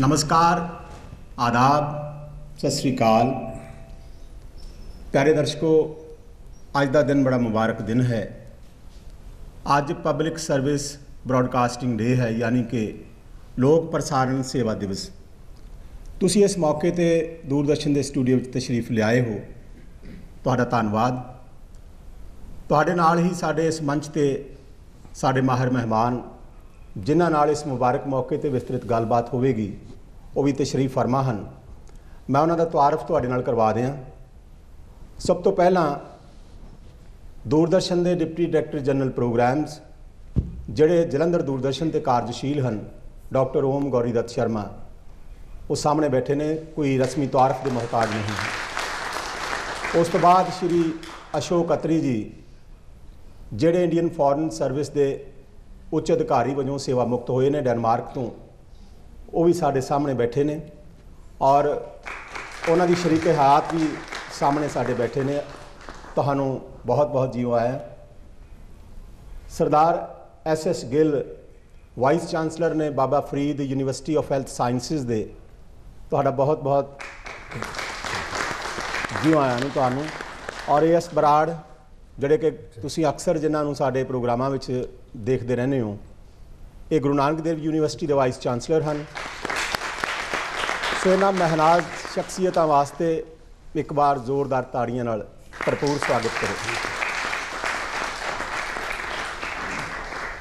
नमस्कार, आदाब, सत श्री अकाल। प्यारे दर्शकों, अज का दिन बड़ा मुबारक दिन है। अज पब्लिक सर्विस ब्रॉडकास्टिंग डे है, यानी कि लोक प्रसारण सेवा दिवस। तुसी इस मौके ते दूरदर्शन के स्टूडियो में तशरीफ लियाए हो, तुहाडा धन्नवाद। तुहाडे नाल ही साडे इस मंच ते साडे माहिर मेहमान जिन्हां नाल इस मुबारक मौके ते विस्तृत गलबात होवेगी, वो भी तशरीफ फरमा हैं। मैं उन्हां दा तारफ तुहाडे नाल करवा दियां। सब तो पहला दूरदर्शन के डिप्टी डायरैक्टर जनरल प्रोग्राम्स जिहड़े जलंधर दूरदर्शन ते कार्यशील हैं, डॉक्टर ओम गौरी दत्त शर्मा, वो सामने बैठे ने, कोई रस्मी तारफ के मोहताज नहीं है। उस तो बाद श्री अशोक अत्री जी जिहड़े इंडियन फॉरेन सर्विस के उच्च अधिकारी वजों सेवा मुक्त होए ने डेनमार्क तो, वो भी साढ़े सामने बैठे ने और उन्हां दी शरीके हयात भी सामने साढ़े बैठे ने। तुहानूं बहुत बहुत जीव आया। Sardar SS Gill vice chancellor ने Baba Farid university of health sciences दे, तुहाडा बहुत बहुत जीव आया नूं तुहानूं। और AS बराड़ जिहड़े कि तुसीं अक्सर जिन्हां नूं साडे प्रोग्रामां विच देखते रहने हो, ये गुरु नानक देव यूनीवर्सिटी के वाइस चांसलर हैं। सो इन्हां महनाज शख्सियतां वास्ते एक बार जोरदार ताड़ियां नाल भरपूर स्वागत करो।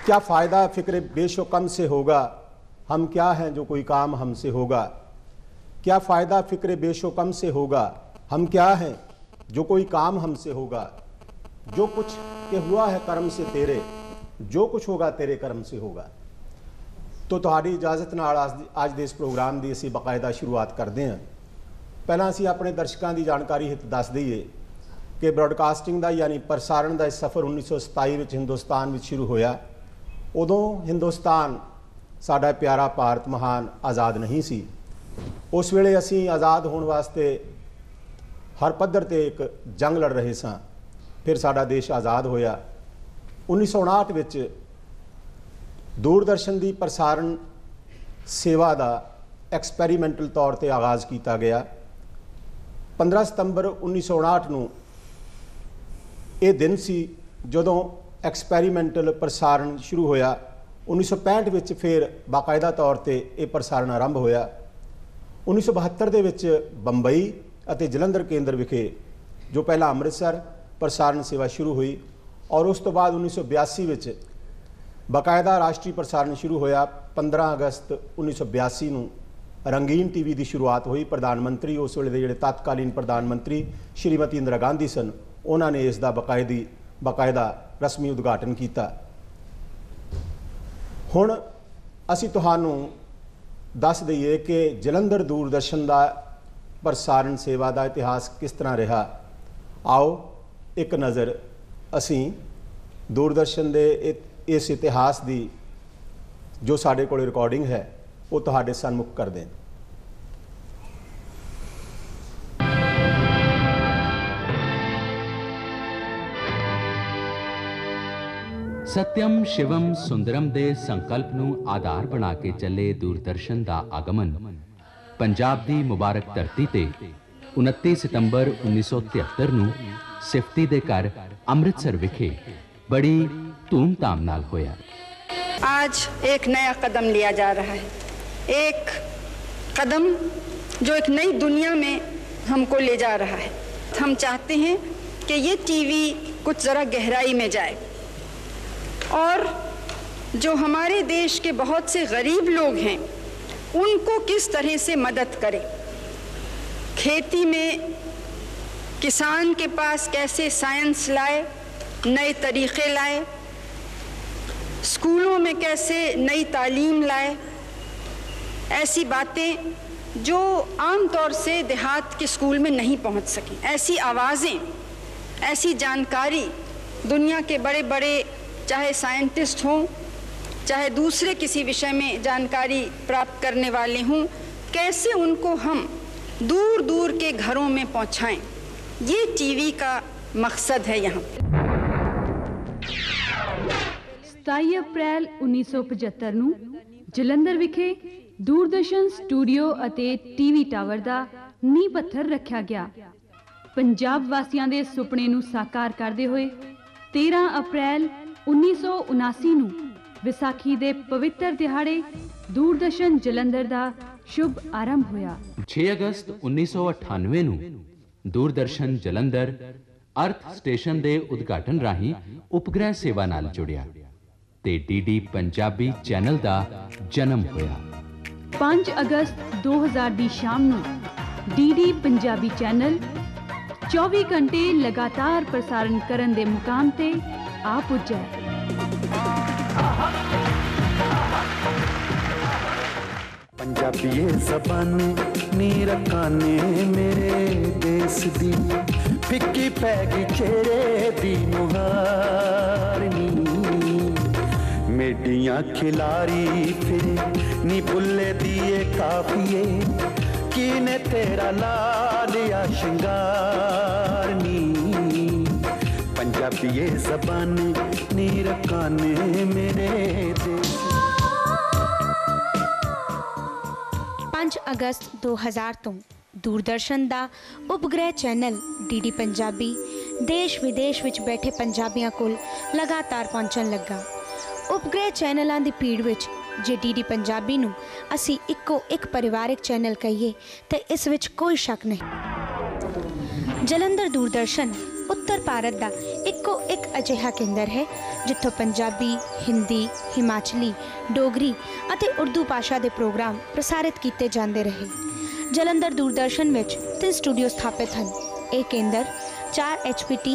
क्या फ़ायदा फ़िक्र बेशुकम से होगा, हम क्या हैं जो कोई काम हमसे होगा। क्या फ़ायदा फ़िक्र बेशुकम से होगा, हम क्या हैं जो कोई काम हमसे होगा। जो कुछ के हुआ है कर्म से तेरे, जो कुछ होगा तेरे कर्म से होगा। तो तुहाडी इजाज़त नाल अज दे इस प्रोग्राम की असीं बाकायदा शुरुआत करते हैं। पहला असीं अपने दर्शकों की जानकारी हित दस दईए कि ब्रॉडकास्टिंग का यानी प्रसारण का सफ़र 1927 में हिंदुस्तान में शुरू होया। उदों हिंदुस्तान साडा प्यारा भारत महान आज़ाद नहीं सी। उस वेले असीं आज़ाद होने वास्ते हर पद्धर ते एक जंग लड़ रहे सां। फिर साडा देश आज़ाद होया। 1959 विच दूरदर्शन की प्रसारण सेवा का एक्सपैरीमेंटल तौर पर आगाज़ किया गया। 15 सितंबर 1959 नूं ये दिन सी जदों एक्सपैरीमेंटल प्रसारण शुरू होया। 1965 विच फिर बाकायदा तौर पर यह प्रसारण आरंभ होया। 1972 दे विच बंबई अते जलंधर केंद्र विखे जो पहला अमृतसर प्रसारण सेवा शुरू हुई और उस तो बाद 1982 विच बाकायदा राष्ट्रीय प्रसारण शुरू होया। 15 अगस्त 1982 नूं रंगीन TV की शुरुआत हुई। प्रधानमंत्री उस वेले दे जिहड़े तत्कालीन प्रधानमंत्री श्रीमती इंदिरा गांधी सन, उन्होंने इसका बाकायदा रस्मी उद्घाटन किया। हुण असीं तुहानूं दस दईए कि जलंधर दूरदर्शन का प्रसारण सेवा का इतिहास किस तरह रहा। आओ एक नज़र असीं दूरदर्शन के इस इतिहास की जो साडे कोल रिकॉर्डिंग है वो तुहाडे सन्मुख कर दें। सत्यम शिवम सुंदरम दे संकल्प नूं आधार बना के चले दूरदर्शन का आगमन पंजाब की मुबारक धरती ते 29 सितंबर 1973 नूं सिफती दे घर अमृतसर विखे बड़ी धूमधाम नाल होया। आज एक नया कदम लिया जा रहा है, एक कदम जो एक नई दुनिया में हमको ले जा रहा है। हम चाहते हैं कि ये टीवी कुछ ज़रा गहराई में जाए और जो हमारे देश के बहुत से गरीब लोग हैं उनको किस तरह से मदद करे। खेती में किसान के पास कैसे साइंस लाए, नए तरीक़े लाए, स्कूलों में कैसे नई तालीम लाए। ऐसी बातें जो आम तौर से देहात के स्कूल में नहीं पहुंच सकी, ऐसी आवाज़ें, ऐसी जानकारी दुनिया के बड़े बड़े चाहे साइंटिस्ट हों, चाहे दूसरे किसी विषय में जानकारी प्राप्त करने वाले हों, कैसे उनको हम दूर दूर के घरों में पहुंचाएं। ये टीवी का मकसद है। यहाँ 27 अप्रैल 1975 ਨੂੰ ਜਲੰਧਰ ਵਿਖੇ दूरदर्शन स्टूडियो ਅਤੇ ਟੀਵੀ ਟਾਵਰ ਦਾ ਨੀਂਹ ਪੱਥਰ ਰੱਖਿਆ ਗਿਆ। ਪੰਜਾਬ ਵਾਸੀਆਂ ਦੇ ਸੁਪਨੇ ਨੂੰ ਸਾਕਾਰ ਕਰਦੇ ਹੋਏ 13 ਅਪ੍ਰੈਲ 1979 ਨੂੰ ਵਿਸਾਖੀ ਦੇ ਪਵਿੱਤਰ ਦਿਹਾੜੇ ਦੂਰਦਰਸ਼ਨ ਜਲੰਧਰ ਦਾ ਸ਼ੁਭ ਆਰੰਭ ਹੋਇਆ। 6 ਅਗਸਤ 1998 ਨੂੰ ਦੂਰਦਰਸ਼ਨ ਜਲੰਧਰ ਅਰਥ ਸਟੇਸ਼ਨ ਦੇ ਉਦਘਾਟਨ ਰਾਹੀਂ ਉਪਗ੍ਰਹਿ ਸੇਵਾ ਨਾਲ ਜੁੜਿਆ ਤੇ ਡੀਡੀ ਪੰਜਾਬੀ ਚੈਨਲ ਦਾ ਜਨਮ ਹੋਇਆ। 5 ਅਗਸਤ 2000 ਦੀ ਸ਼ਾਮ ਨੂੰ ਡੀਡੀ ਪੰਜਾਬੀ ਚੈਨਲ 24 ਘੰਟੇ ਲਗਾਤਾਰ ਪ੍ਰਸਾਰਣ ਕਰਨ ਦੇ ਮੁਕਾਮ ਤੇ ਆ ਪੁੱਜਾ। पंजाबी ज़बान नी रखाने मेरे देश दी फिक्की पै गई चेहरे दी मुहारनी मेडियां खिलारी फिर नी बुल्ले दिए काफिए कीने तेरा ला लिया शिंगारनी पंजाबी ज़बान नी रखाने मेरे देश। 5 ਅਗਸਤ 2000 ਤੋਂ ਦੂਰਦਰਸ਼ਨ ਦਾ ਉਪਗ੍ਰਹਿ ਚੈਨਲ ਡੀਡੀ ਪੰਜਾਬੀ ਦੇਸ਼ ਵਿਦੇਸ਼ ਵਿੱਚ ਬੈਠੇ ਪੰਜਾਬੀਆਂ ਕੋਲ ਲਗਾਤਾਰ ਪਹੁੰਚਣ ਲੱਗਾ। ਉਪਗ੍ਰਹਿ ਚੈਨਲਾਂ ਦੀ ਭੀੜ ਵਿੱਚ ਜੇ ਡੀਡੀ ਪੰਜਾਬੀ ਨੂੰ ਅਸੀਂ ਇੱਕੋ ਇੱਕ ਪਰਿਵਾਰਕ ਚੈਨਲ ਕਹੀਏ ਤਾਂ ਇਸ ਵਿੱਚ ਕੋਈ ਸ਼ੱਕ ਨਹੀਂ। ਜਲੰਧਰ ਦੂਰਦਰਸ਼ਨ ਉੱਤਰ ਭਾਰਤ ਦਾ ਇੱਕੋ ਇੱਕ ਅਜਿਹਾ ਕੇਂਦਰ ਹੈ ਜਿੱਥੋਂ ਪੰਜਾਬੀ, ਹਿੰਦੀ, ਹਿਮਾਚਲੀ, ਡੋਗਰੀ ਅਤੇ ਉਰਦੂ ਭਾਸ਼ਾ ਦੇ ਪ੍ਰੋਗਰਾਮ ਪ੍ਰਸਾਰਿਤ ਕੀਤੇ ਜਾਂਦੇ ਰਹੇ। ਜਲੰਧਰ ਦੂਰਦਰਸ਼ਨ ਵਿੱਚ 3 ਸਟੂਡੀਓ ਸਥਾਪਿਤ ਹਨ। ਇਹ ਕੇਂਦਰ 4 HPT,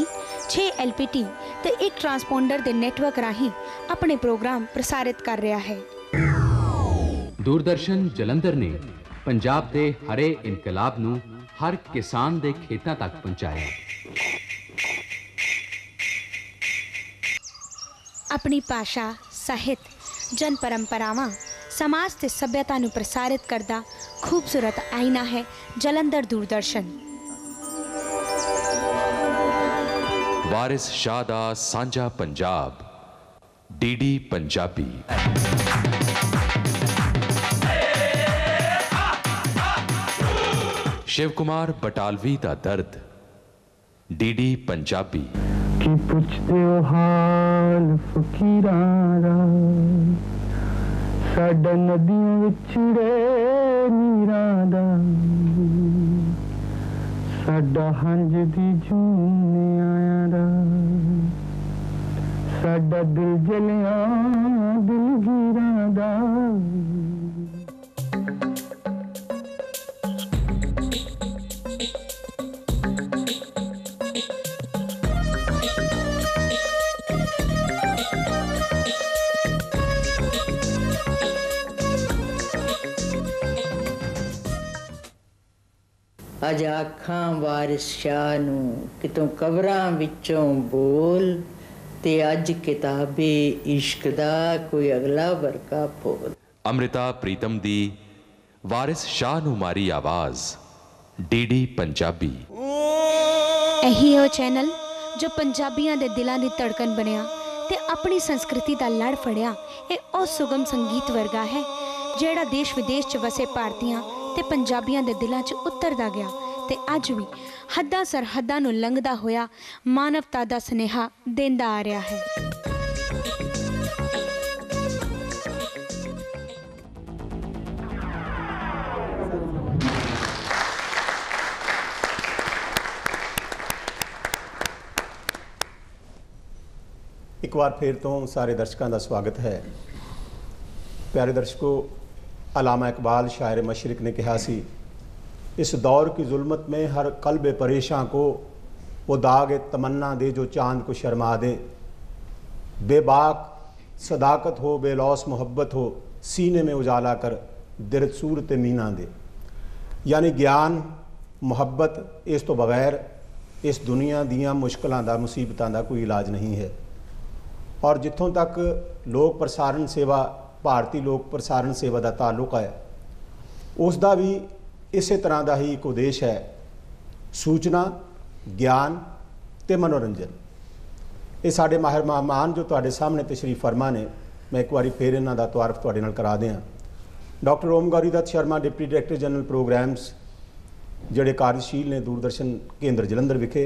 6 LPT ਤੇ 1 ਟਰਾਂਸਪੋਂਡਰ ਦੇ ਨੈਟਵਰਕ ਰਾਹੀਂ ਆਪਣੇ ਪ੍ਰੋਗਰਾਮ ਪ੍ਰਸਾਰਿਤ ਕਰ ਰਿਹਾ ਹੈ। ਦੂਰਦਰਸ਼ਨ ਜਲੰਧਰ ਨੇ ਪੰਜਾਬ ਦੇ ਹਰੇ ਇਨਕਲਾਬ ਨੂੰ ਹਰ ਕਿਸਾਨ ਦੇ ਖੇਤਾਂ ਤੱਕ ਪਹੁੰਚਾਇਆ। ਆਪਣੀ ਭਾਸ਼ਾ, ਸਾਹਿਤ, ਜਨ ਪਰੰਪਰਾਵਾਂ, ਸਮਾਜ ਤੇ ਸੱਭਿਅਤਾ ਨੂੰ ਪ੍ਰਸਾਰਿਤ ਕਰਦਾ ਖੂਬਸੂਰਤ ਆਇਨਾ ਹੈ ਜਲੰਧਰ ਦੂਰਦਰਸ਼ਨ। ਵਾਰਿਸ ਸ਼ਾਹ ਦਾ ਸਾਂਝਾ ਪੰਜਾਬ, ਡੀਡੀ ਪੰਜਾਬੀ। शिव कुमार बटालवी का दर्द, डीडी पंजाबी। की पुछते हो हाल फकीरां दा साडा नदियां विछड़े नीरां दा साडा हंज दी जूने आया दा साडा दिल जलिया दिलगीरां दा। अज आखां वारिस शाह नूं कितों कबरां विचों बोल ते अज किताबे इश्क दा कोई अगला वर्का बोल। अमृता प्रीतम दी वारिस शाह नूं मारी आवाज़, डीडी पंजाबी। ਇਹੀ ਉਹ ਚੈਨਲ ਜੋ ਪੰਜਾਬੀਆਂ ਦੇ ਦਿਲਾਂ ਦੀ ਧੜਕਣ ਬਣਿਆ ਤੇ ਆਪਣੀ ਸੰਸਕ੍ਰਿਤੀ ਦਾ ਲੜ ਫੜਿਆ। ਇਹ ਉਹ ਸੁਗਮ ਸੰਗੀਤ ਵਰਗਾ ਹੈ ਜਿਹੜਾ ਦੇਸ਼ ਵਿਦੇਸ਼ 'ਚ ਵਸੇ ਭਾਰਤੀਆਂ ਤੇ ਪੰਜਾਬੀਆਂ ਦੇ ਦਿਲਾਂ 'ਚ ਉਤਰਦਾ ਗਿਆ ਤੇ ਅੱਜ ਵੀ ਹੱਦਾਂ ਸਰਹੱਦਾਂ ਨੂੰ ਲੰਘਦਾ ਹੋਇਆ ਮਾਨਵਤਾ ਦਾ ਸੁਨੇਹਾ ਦਿੰਦਾ ਆ ਰਿਹਾ ਹੈ। एक बार फिर तो सारे दर्शकों का स्वागत है। प्यारे दर्शकों, अलामा इकबाल शायर मशरिक ने कहा सी, इस दौर की जुल्मत में हर कल्ब परेशान को वो दाग तमन्ना दे जो चांद को शर्मा दे। बेबाक सदाकत हो, बेलौस मोहब्बत हो, सीने में उजाला कर दिल सूरत मीना दे। यानी ज्ञान मुहब्बत इस तो बगैर इस दुनिया दियां मुश्किलों का मुसीबतों का कोई इलाज नहीं है। और जितों तक लोक प्रसारण सेवा, भारतीय लोक प्रसारण सेवा का ताल्लुक है, उसका भी इस तरह का ही एक उद्देश है, सूचना, ज्ञान ते मनोरंजन। ये साढ़े माहिर मेहमान जो तुहाडे सामने तशरीफ फरमा ने, मैं एक बार फिर इन्हां दा तारुफ तुहाडे नाल करा दियां। Doctor Om Gauri Dutt Sharma deputy director general programmes ਜਿਹੜੇ ਕਾਰਜਸ਼ੀਲ ਨੇ ਦੂਰਦਰਸ਼ਨ ਕੇਂਦਰ ਜਲੰਧਰ ਵਿਖੇ।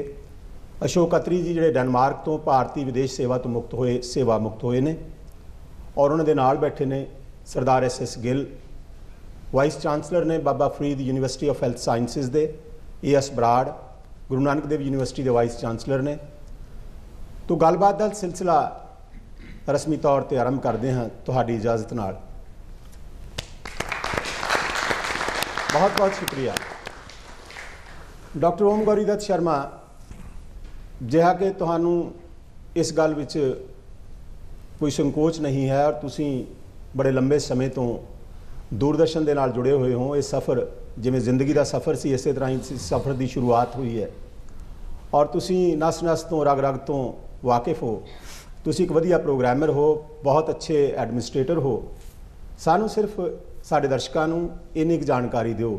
ਅਸ਼ੋਕ ਅਤਰੀ ਜੀ ਜਿਹੜੇ ਡੈਨਮਾਰਕ ਤੋਂ ਭਾਰਤੀ ਵਿਦੇਸ਼ ਸੇਵਾ ਤੋਂ ਸੇਵਾ ਮੁਕਤ ਹੋਏ ਨੇ, ਔਰ ਉਹਨਾਂ ਦੇ ਨਾਲ ਬੈਠੇ ਨੇ Sardar SS Gill, vice chancellor ਨੇ Baba Farid university of health sciences ਦੇ, AS ਬਰਾੜ ਗੁਰੂ ਨਾਨਕ ਦੇਵ ਯੂਨੀਵਰਸਿਟੀ ਦੇ ਵਾਈਸ ਚਾਂਸਲਰ ਨੇ। तो गलबात का सिलसिला रस्मी तौर पर आरंभ करते हैं तुहाडी इजाज़त नाल। बहुत बहुत शुक्रिया डॉक्टर ओम गौरी दत्त शर्मा, जिहा कि तुहानू इस गल विच कोई संकोच नहीं है और तुसी बड़े लंबे समय तो दूरदर्शन के नाल जुड़े हुए हो। इस सफ़र जिवें जिंदगी का सफ़र सी, इस तरह ही सफ़र की शुरुआत हुई है और तुसी नस नस तो रग रग तो वाकिफ हो। तुसी एक वधिया प्रोग्रामर हो, बहुत अच्छे एडमिनिस्ट्रेटर हो। सानू सिर्फ साडे दर्शकां नू इन्नी जानकारी दिओ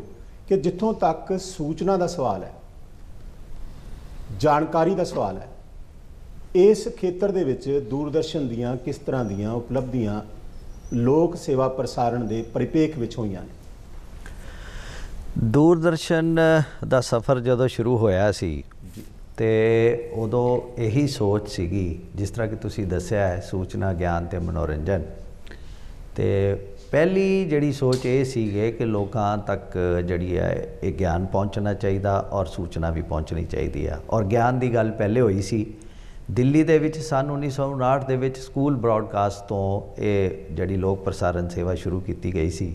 कि जिथों तक सूचना का सवाल है, जानकारी का सवाल है, इस खेत्र दे विच दूरदर्शन दियां किस तरह दियां उपलब्धियां लोक सेवा प्रसारण के परिपेख विच होईयां ने? दूरदर्शन का सफ़र जदों शुरू होया सी तो उदों यही सोच सीगी, जिस तरह कि तुसी दस्सिया है, सूचना ज्ञान ते मनोरंजन। तो पहली जिहड़ी सोच ये सीगे कि लोकां तक जिहड़ी है ये ज्ञान पहुँचना चाहिए और सूचना भी पहुँचनी चाहिए है। और ज्ञान की गल पहले हुई सी दिल्ली दे विच सन 1959 दे विच स्कूल ब्रॉडकास्ट तो ये जिहड़ी लोक प्रसारण सेवा शुरू की गई सी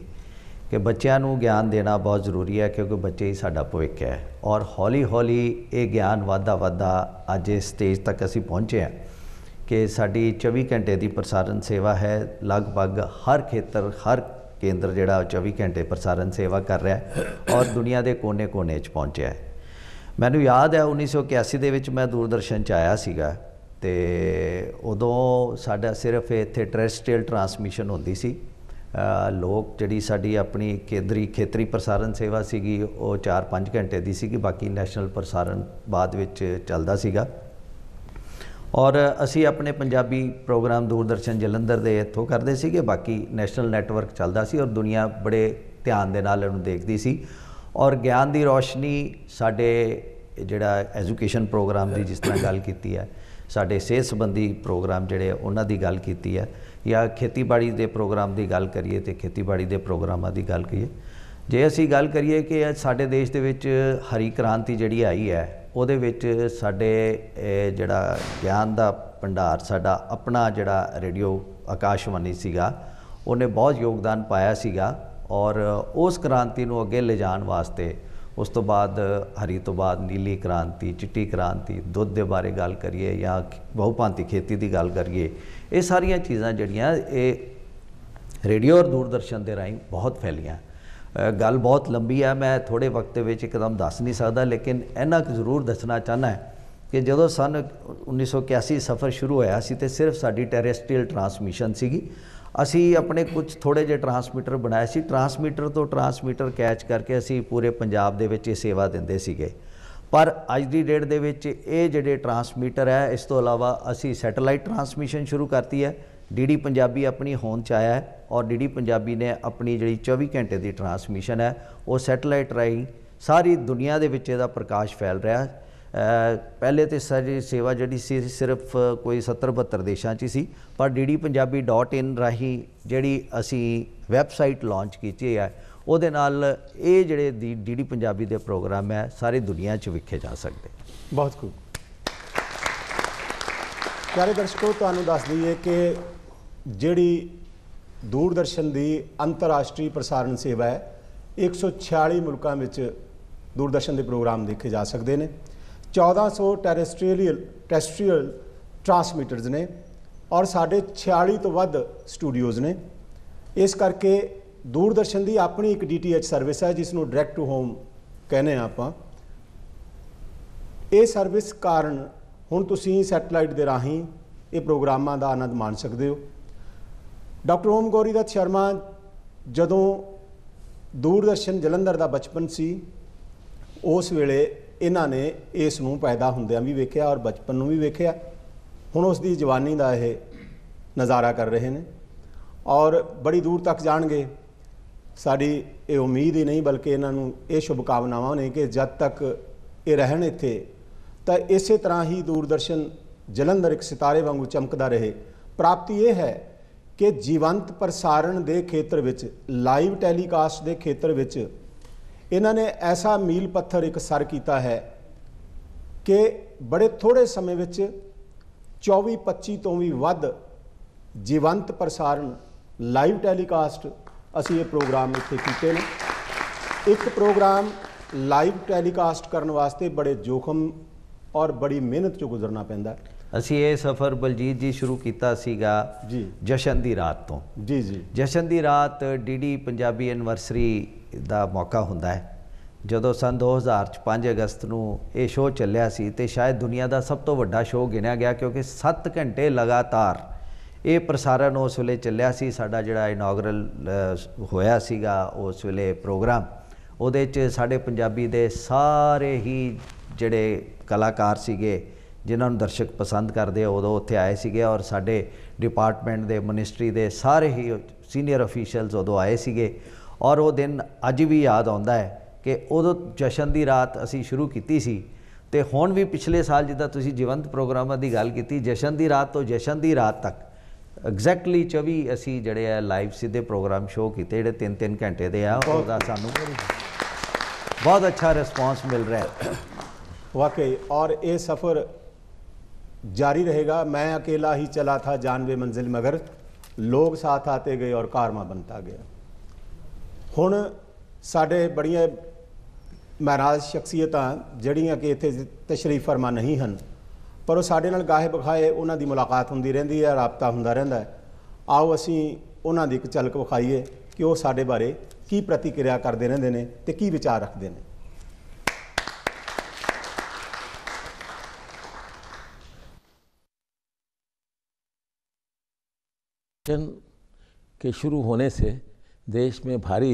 कि बच्चों को ज्ञान देना बहुत ज़रूरी है, क्योंकि बच्चे ही साडा भविख है। और हौली हौली ये ज्ञान वाधा वाधा अज इस स्टेज तक असी पहुँचे हैं कि साडी 24 घंटे की प्रसारण सेवा है। लगभग हर खेत्र हर केंद्र जिहड़ा 24 घंटे प्रसारण सेवा कर रहा है और दुनिया के कोने कोने च पहुँचा है। मैनू याद है 1981 दे विच मैं दूरदर्शन च आया सीगा ते उदों साडा सिर्फ इत्थे टैरेस्ट्रीयल ट्रांसमिशन होंदी सी। लोग जिहड़ी साडी अपनी खेतरी प्रसारण सेवा सीगी वो 4-5 घंटे दी सीगी, बाकी नैशनल प्रसारण बाद विच चलदा सीगा। और असी अपने पंजाबी प्रोग्राम दूरदर्शन जलंधर दे इत्थों करदे सीगे, बाकी नैशनल नैटवर्क चलदा सी और दुनिया बड़े ध्यान दे नाल इहनूं देखदी सी। और ज्ञान की रोशनी साडे जिहड़ा एजुकेशन प्रोग्राम की जिस तरह गल कीती है, साडे सेहत संबंधी प्रोग्राम जिहड़े उन्हां दी गल कीती है, या खेतीबाड़ी के प्रोग्राम की गल करिए तो खेतीबाड़ी के प्रोग्रामां की गल करिए। जे असी गल करिए कि साडे देश दे विच हरी क्रांति जिहड़ी आई है, उहदे विच साडे जिहड़ा ज्ञान का भंडार साडा अपना जिहड़ा रेडियो आकाशवाणी सीगा उन्हें बहुत योगदान पाया सीगा। और उस क्रांति नूं अगे ले जाण वास्ते उस तो बाद हरी तो बाद नीली क्रांति, चिट्टी क्रांति, दुध के बारे गल करिए या बहुभांति खेती की गल करिए, ये सारिया चीज़ां जिहड़ियां ये रेडियो और दूरदर्शन के राहीं बहुत फैलियां। गल बहुत लंबी है, मैं थोड़े वक्त में एकदम दस नहीं सकता, लेकिन इन्ना जरूर दसना चाहना है कि जदों सन 1981 सफ़र शुरू होया सी ते सिर्फ साडी टैरेस्ट्रीयल ट्रांसमिशन सीगी। असी अपने कुछ थोड़े जे ट्रांसमीटर बनाए सी, ट्रांसमीटर तो ट्रांसमीटर कैच करके असी पूरे पंजाब दे विच सेवा दिंदे सीगे। पर अज दी डेट दे विच ये जिहड़े ट्रांसमीटर है, इस तो अलावा असी सैटेलाइट ट्रांसमिशन शुरू करती है। DD पंजाबी अपनी होंद च आया है और DD पंजाबी ने अपनी जिहड़ी 24 घंटे की ट्रांसमिशन है वो सैटेलाइट राही सारी दुनिया दे विच इहदा प्रकाश फैल रहा है। पहले तो सारी सेवा जिहड़ी सी सिर्फ कोई 70-72 देशों च सी, पर DDpunjabi.in राही जिहड़ी असी वैबसाइट लॉन्च की है उहदे नाल ये जिहड़े DD पंजाबी दे प्रोग्राम है सारी दुनिया च विखे जा सकते। बहुत खूब। प्यारे दर्शकों, तुहानूं दस दईए कि जिहड़ी दूरदर्शन की अंतरराष्ट्रीय प्रसारण सेवा है 146 मुल्कों में दूरदर्शन के प्रोग्राम देखे जा सकते हैं। 1400 टैरेस्ट्रीयल ट्रांसमीटर्स ने और साढ़े 46 तो वध स्टूडियोज़ ने। इस करके दूरदर्शन की अपनी एक DTH सर्विस है जिसनों डायरैक्ट टू होम कहने आपां। ये सर्विस कारण हुण तुसीं सैटेलाइट के राही ये प्रोग्रामां का आनंद माण सकते हो। डॉक्टर ओम गौरी दत्त शर्मा जदों दूरदर्शन जलंधर का बचपन सी, उस वेले इन्हां ने इस नूं पैदा हुंदियां भी वेखिया और बचपन नूं भी वेखिया। हुण उसकी जवानी का यह नज़ारा कर रहे हैं और बड़ी दूर तक जाणगे। ਸਾਡੀ ਇਹ ਉਮੀਦ ਹੀ ਨਹੀਂ ਬਲਕਿ ਇਹਨਾਂ ਨੂੰ ਇਹ ਸ਼ੁਭਕਾਮਨਾਵਾਂ ਨੇ ਕਿ ਜਦ ਤੱਕ ਇਹ ਰਹਿਣ ਇੱਥੇ ਤਾਂ ਇਸੇ ਤਰ੍ਹਾਂ ਹੀ ਦੂਰਦਰਸ਼ਨ ਜਲੰਧਰ ਇੱਕ ਸਿਤਾਰੇ ਵਾਂਗੂ ਚਮਕਦਾ ਰਹੇ। ਪ੍ਰਾਪਤੀ ਇਹ ਹੈ ਕਿ ਜੀਵੰਤ ਪ੍ਰਸਾਰਣ ਦੇ ਖੇਤਰ ਵਿੱਚ, ਲਾਈਵ ਟੈਲੀਕਾਸਟ ਦੇ ਖੇਤਰ ਵਿੱਚ ਇਹਨਾਂ ਨੇ ਐਸਾ ਮੀਲ ਪੱਥਰ ਇੱਕ ਸਰ ਕੀਤਾ ਹੈ ਕਿ ਬੜੇ ਥੋੜ੍ਹੇ ਸਮੇਂ ਵਿੱਚ 24-25 ਤੋਂ ਵੀ ਵੱਧ ਜੀਵੰਤ ਪ੍ਰਸਾਰਣ ਲਾਈਵ ਟੈਲੀਕਾਸਟ ਅਸੀਂ ਇਹ ਪ੍ਰੋਗਰਾਮ ਇੱਥੇ ਕੀਤੇ ਨੇ। ਇੱਕ ਪ੍ਰੋਗਰਾਮ ਲਾਈਵ ਟੈਲੀਕਾਸਟ ਕਰਨ ਵਾਸਤੇ ਬੜੇ ਜੋਖਮ ਔਰ ਬੜੀ ਮਿਹਨਤ ਚੋਂ ਗੁਜ਼ਰਨਾ ਪੈਂਦਾ। ਅਸੀਂ ਇਹ ਸਫ਼ਰ ਬਲਜੀਤ ਜੀ ਸ਼ੁਰੂ ਕੀਤਾ ਸੀਗਾ ਜੀ ਜਸ਼ਨ ਦੀ ਰਾਤ ਤੋਂ। ਜੀ ਜੀ, ਜਸ਼ਨ ਦੀ ਰਾਤ ਡੀਡੀ ਪੰਜਾਬੀ ਐਨਵਰਸਰੀ ਦਾ ਮੌਕਾ ਹੁੰਦਾ ਹੈ। ਜਦੋਂ ਸੰਨ 2000 'ਚ 5 ਅਗਸਤ ਨੂੰ ਇਹ ਸ਼ੋਅ ਚੱਲਿਆ ਸੀ ਤੇ ਸ਼ਾਇਦ ਦੁਨੀਆ ਦਾ ਸਭ ਤੋਂ ਵੱਡਾ ਸ਼ੋਅ ਗਿਣਿਆ ਗਿਆ, ਕਿਉਂਕਿ 7 ਘੰਟੇ ਲਗਾਤਾਰ ਇਹ ਪ੍ਰਸਾਰਣ ਉਸ ਵੇਲੇ ਚੱਲਿਆ ਸੀ। ਸਾਡਾ ਜਿਹੜਾ ਇਨਾਗਰਲ ਹੋਇਆ ਸੀਗਾ ਉਸ ਵੇਲੇ ਪ੍ਰੋਗਰਾਮ, ਉਹਦੇ 'ਚ ਸਾਡੇ ਪੰਜਾਬੀ ਦੇ ਸਾਰੇ ਹੀ ਜਿਹੜੇ ਕਲਾਕਾਰ ਸੀਗੇ ਜਿਨ੍ਹਾਂ ਨੂੰ ਦਰਸ਼ਕ ਪਸੰਦ ਕਰਦੇ ਉਦੋਂ ਉੱਥੇ ਆਏ ਸੀਗੇ, ਔਰ ਸਾਡੇ ਡਿਪਾਰਟਮੈਂਟ ਦੇ ਮਿਨਿਸਟਰੀ ਦੇ ਸਾਰੇ ਹੀ ਸੀਨੀਅਰ ਅਫੀਸ਼ੀਅਲਸ ਉਦੋਂ ਆਏ ਸੀਗੇ। ਔਰ ਉਹ ਦਿਨ ਅੱਜ ਵੀ ਯਾਦ ਆਉਂਦਾ ਹੈ ਕਿ ਉਦੋਂ ਜਸ਼ਨ ਦੀ ਰਾਤ ਅਸੀਂ ਸ਼ੁਰੂ ਕੀਤੀ ਸੀ ਤੇ ਹੁਣ ਵੀ ਪਿਛਲੇ ਸਾਲ ਜਿੱਦਾਂ ਤੁਸੀਂ ਜੀਵੰਤ ਪ੍ਰੋਗਰਾਮਾਂ ਦੀ ਗੱਲ ਕੀਤੀ, ਜਸ਼ਨ ਦੀ ਰਾਤ ਤੋਂ ਜਸ਼ਨ ਦੀ ਰਾਤ ਤੱਕ ਐਗਜ਼ੈਕਟਲੀ 24 ਅਸੀਂ ਜਿਹੜੇ ਆ ਲਾਈਵ ਸਿੱਧੇ ਪ੍ਰੋਗਰਾਮ ਸ਼ੋਅ ਕੀਤੇ ਜਿਹੜੇ 3-3 ਘੰਟੇ ਦੇ ਆ। ਉਹਦਾ ਸਾਨੂੰ ਬਹੁਤ ਅੱਛਾ ਰਿਸਪੌਂਸ ਮਿਲ ਰਿਹਾ ਹੈ वाकई। और ये सफ़र जारी रहेगा। मैं अकेला ही चला था जानवे मंजिल मगर लोग साथ आते गए और कारवां बनता गया। हुण साडे बड़ियां महराज शख्सियतां जड़ियां कि इत्थे तशरीफ फरमा नहीं हैं पर वो साडे नाल गाहे बखाए उन्हां दी मुलाकात हुंदी रहिंदी है, राबता हुंदा रहिंदा है। आओ असीं उन्हां दी इक झलक विखाईए कि वो साडे बारे की प्रतिक्रिया करदे रहिंदे ने ते की विचार रखदे ने। के शुरू होने से देश में भारी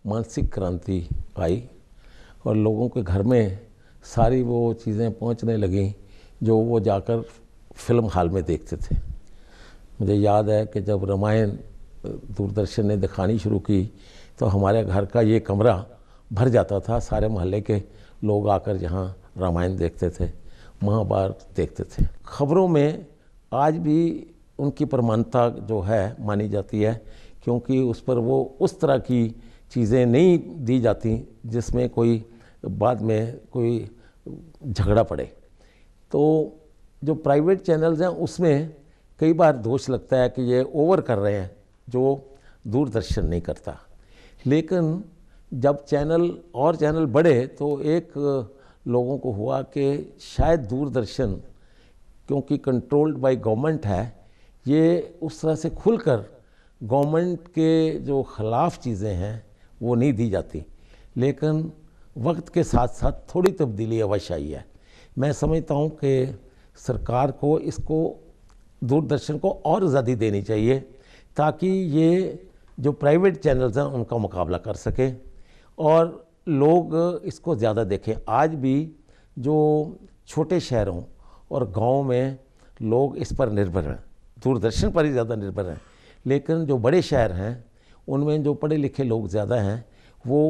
मानसिक क्रांति आई और लोगों के घर में सारी वो चीज़ें पहुंचने लगीं जो वो जाकर फिल्म हॉल में देखते थे। मुझे याद है कि जब रामायण दूरदर्शन ने दिखानी शुरू की तो हमारे घर का ये कमरा भर जाता था। सारे मोहल्ले के लोग आकर यहाँ रामायण देखते थे, महाभारत देखते थे। खबरों में आज भी उनकी प्रमाणता जो है मानी जाती है, क्योंकि उस पर वो उस तरह की चीज़ें नहीं दी जाती जिसमें कोई बाद में कोई झगड़ा पड़े। तो जो प्राइवेट चैनल्स हैं उसमें कई बार दोष लगता है कि ये ओवर कर रहे हैं, जो दूरदर्शन नहीं करता। लेकिन जब चैनल बढ़े तो एक लोगों को हुआ कि शायद दूरदर्शन क्योंकि कंट्रोल्ड बाय गवर्नमेंट है, ये उस तरह से खुलकर गवर्नमेंट के जो ख़िलाफ़ चीज़ें हैं वो नहीं दी जाती। लेकिन वक्त के साथ साथ थोड़ी तब्दीली अवश्य आई है। मैं समझता हूँ कि सरकार को इसको दूरदर्शन को और आज़ादी देनी चाहिए ताकि ये जो प्राइवेट चैनल्स हैं उनका मुकाबला कर सके और लोग इसको ज़्यादा देखें। आज भी जो छोटे शहरों और गाँव में लोग इस पर निर्भर हैं, दूरदर्शन पर ही ज़्यादा निर्भर हैं। लेकिन जो बड़े शहर हैं उनमें जो पढ़े लिखे लोग ज़्यादा हैं वो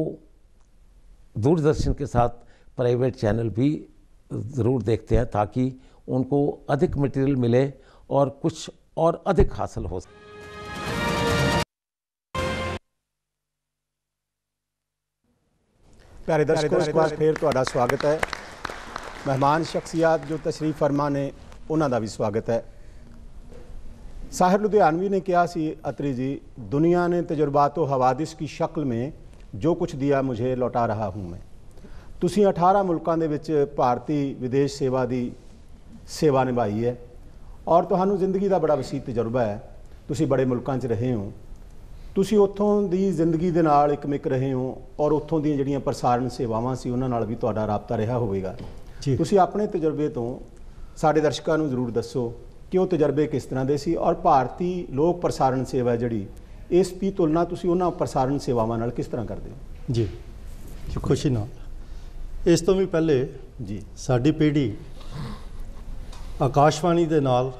दूरदर्शन के साथ प्राइवेट चैनल भी ज़रूर देखते हैं ताकि उनको अधिक मटेरियल मिले और कुछ और अधिक हासिल हो सके। प्यारे दर्शकों, एक बार फिर तुहाडा स्वागत है। मेहमान शख्सियात जो तशरीफ फरमा ने उन्हां दा भी स्वागत है। साहिर लुधियानवी ने कहा सी अत्री जी, दुनिया ने तजुर्बात व हवादिस की शक्ल में जो कुछ दिया मुझे लौटा रहा हूँ मैं। तुसीं 18 मुल्कों के विच भारती विदेश सेवा की सेवा निभाई है और तुहानू जिंदगी का बड़ा वसी तजुर्बा है। तुसीं बड़े मुल्कों च रहे हो, तुसीं उत्थों दी जिंदगी दे नाल इकमिक रहे हो और उत्थों दी जिहड़ियां प्रसारण सेवावां सी उन्हां नाल भी तुहाडा राबता रहा होवेगा। तुसीं अपने तजुर्बे तो साडे दर्शकां नू जरूर दसो कि वो तजर्बे किस तरह के सी और भारती लोक प्रसारण सेवा जिहड़ी इस की तुलना तुसीं उन्हां प्रसारण सेवावां नाल किस तरह करदे हो? जी खुशी नाल। इस तो भी पहले जी साडी पीढ़ी आकाशवाणी दे नाल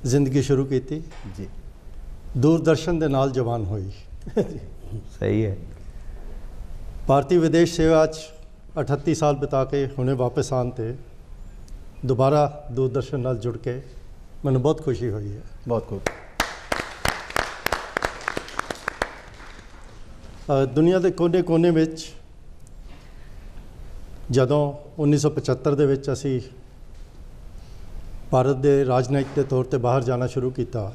जिंदगी शुरू की जी, दूरदर्शन दे नाल जवान हुई सही है। ਭਾਰਤੀ ਵਿਦੇਸ਼ ਸੇਵਾ 'ਚ 38 ਸਾਲ ਬਿਤਾ ਕੇ ਹੁਣੇ ਵਾਪਸ ਆਉਣ 'ਤੇ ਦੁਬਾਰਾ ਦੂਰਦਰਸ਼ਨ ਨਾਲ ਜੁੜ ਕੇ ਮੈਨੂੰ ਬਹੁਤ ਖੁਸ਼ੀ ਹੋਈ ਹੈ। बहुत खूब। ਦੁਨੀਆ ਦੇ ਕੋਨੇ-ਕੋਨੇ ਵਿੱਚ ਜਦੋਂ 1975 ਦੇ ਵਿੱਚ ਅਸੀਂ ਭਾਰਤ ਦੇ ਰਾਜਨੀਤਿਕ ਦੇ ਤੌਰ ਤੇ ਬਾਹਰ ਜਾਣਾ ਸ਼ੁਰੂ ਕੀਤਾ,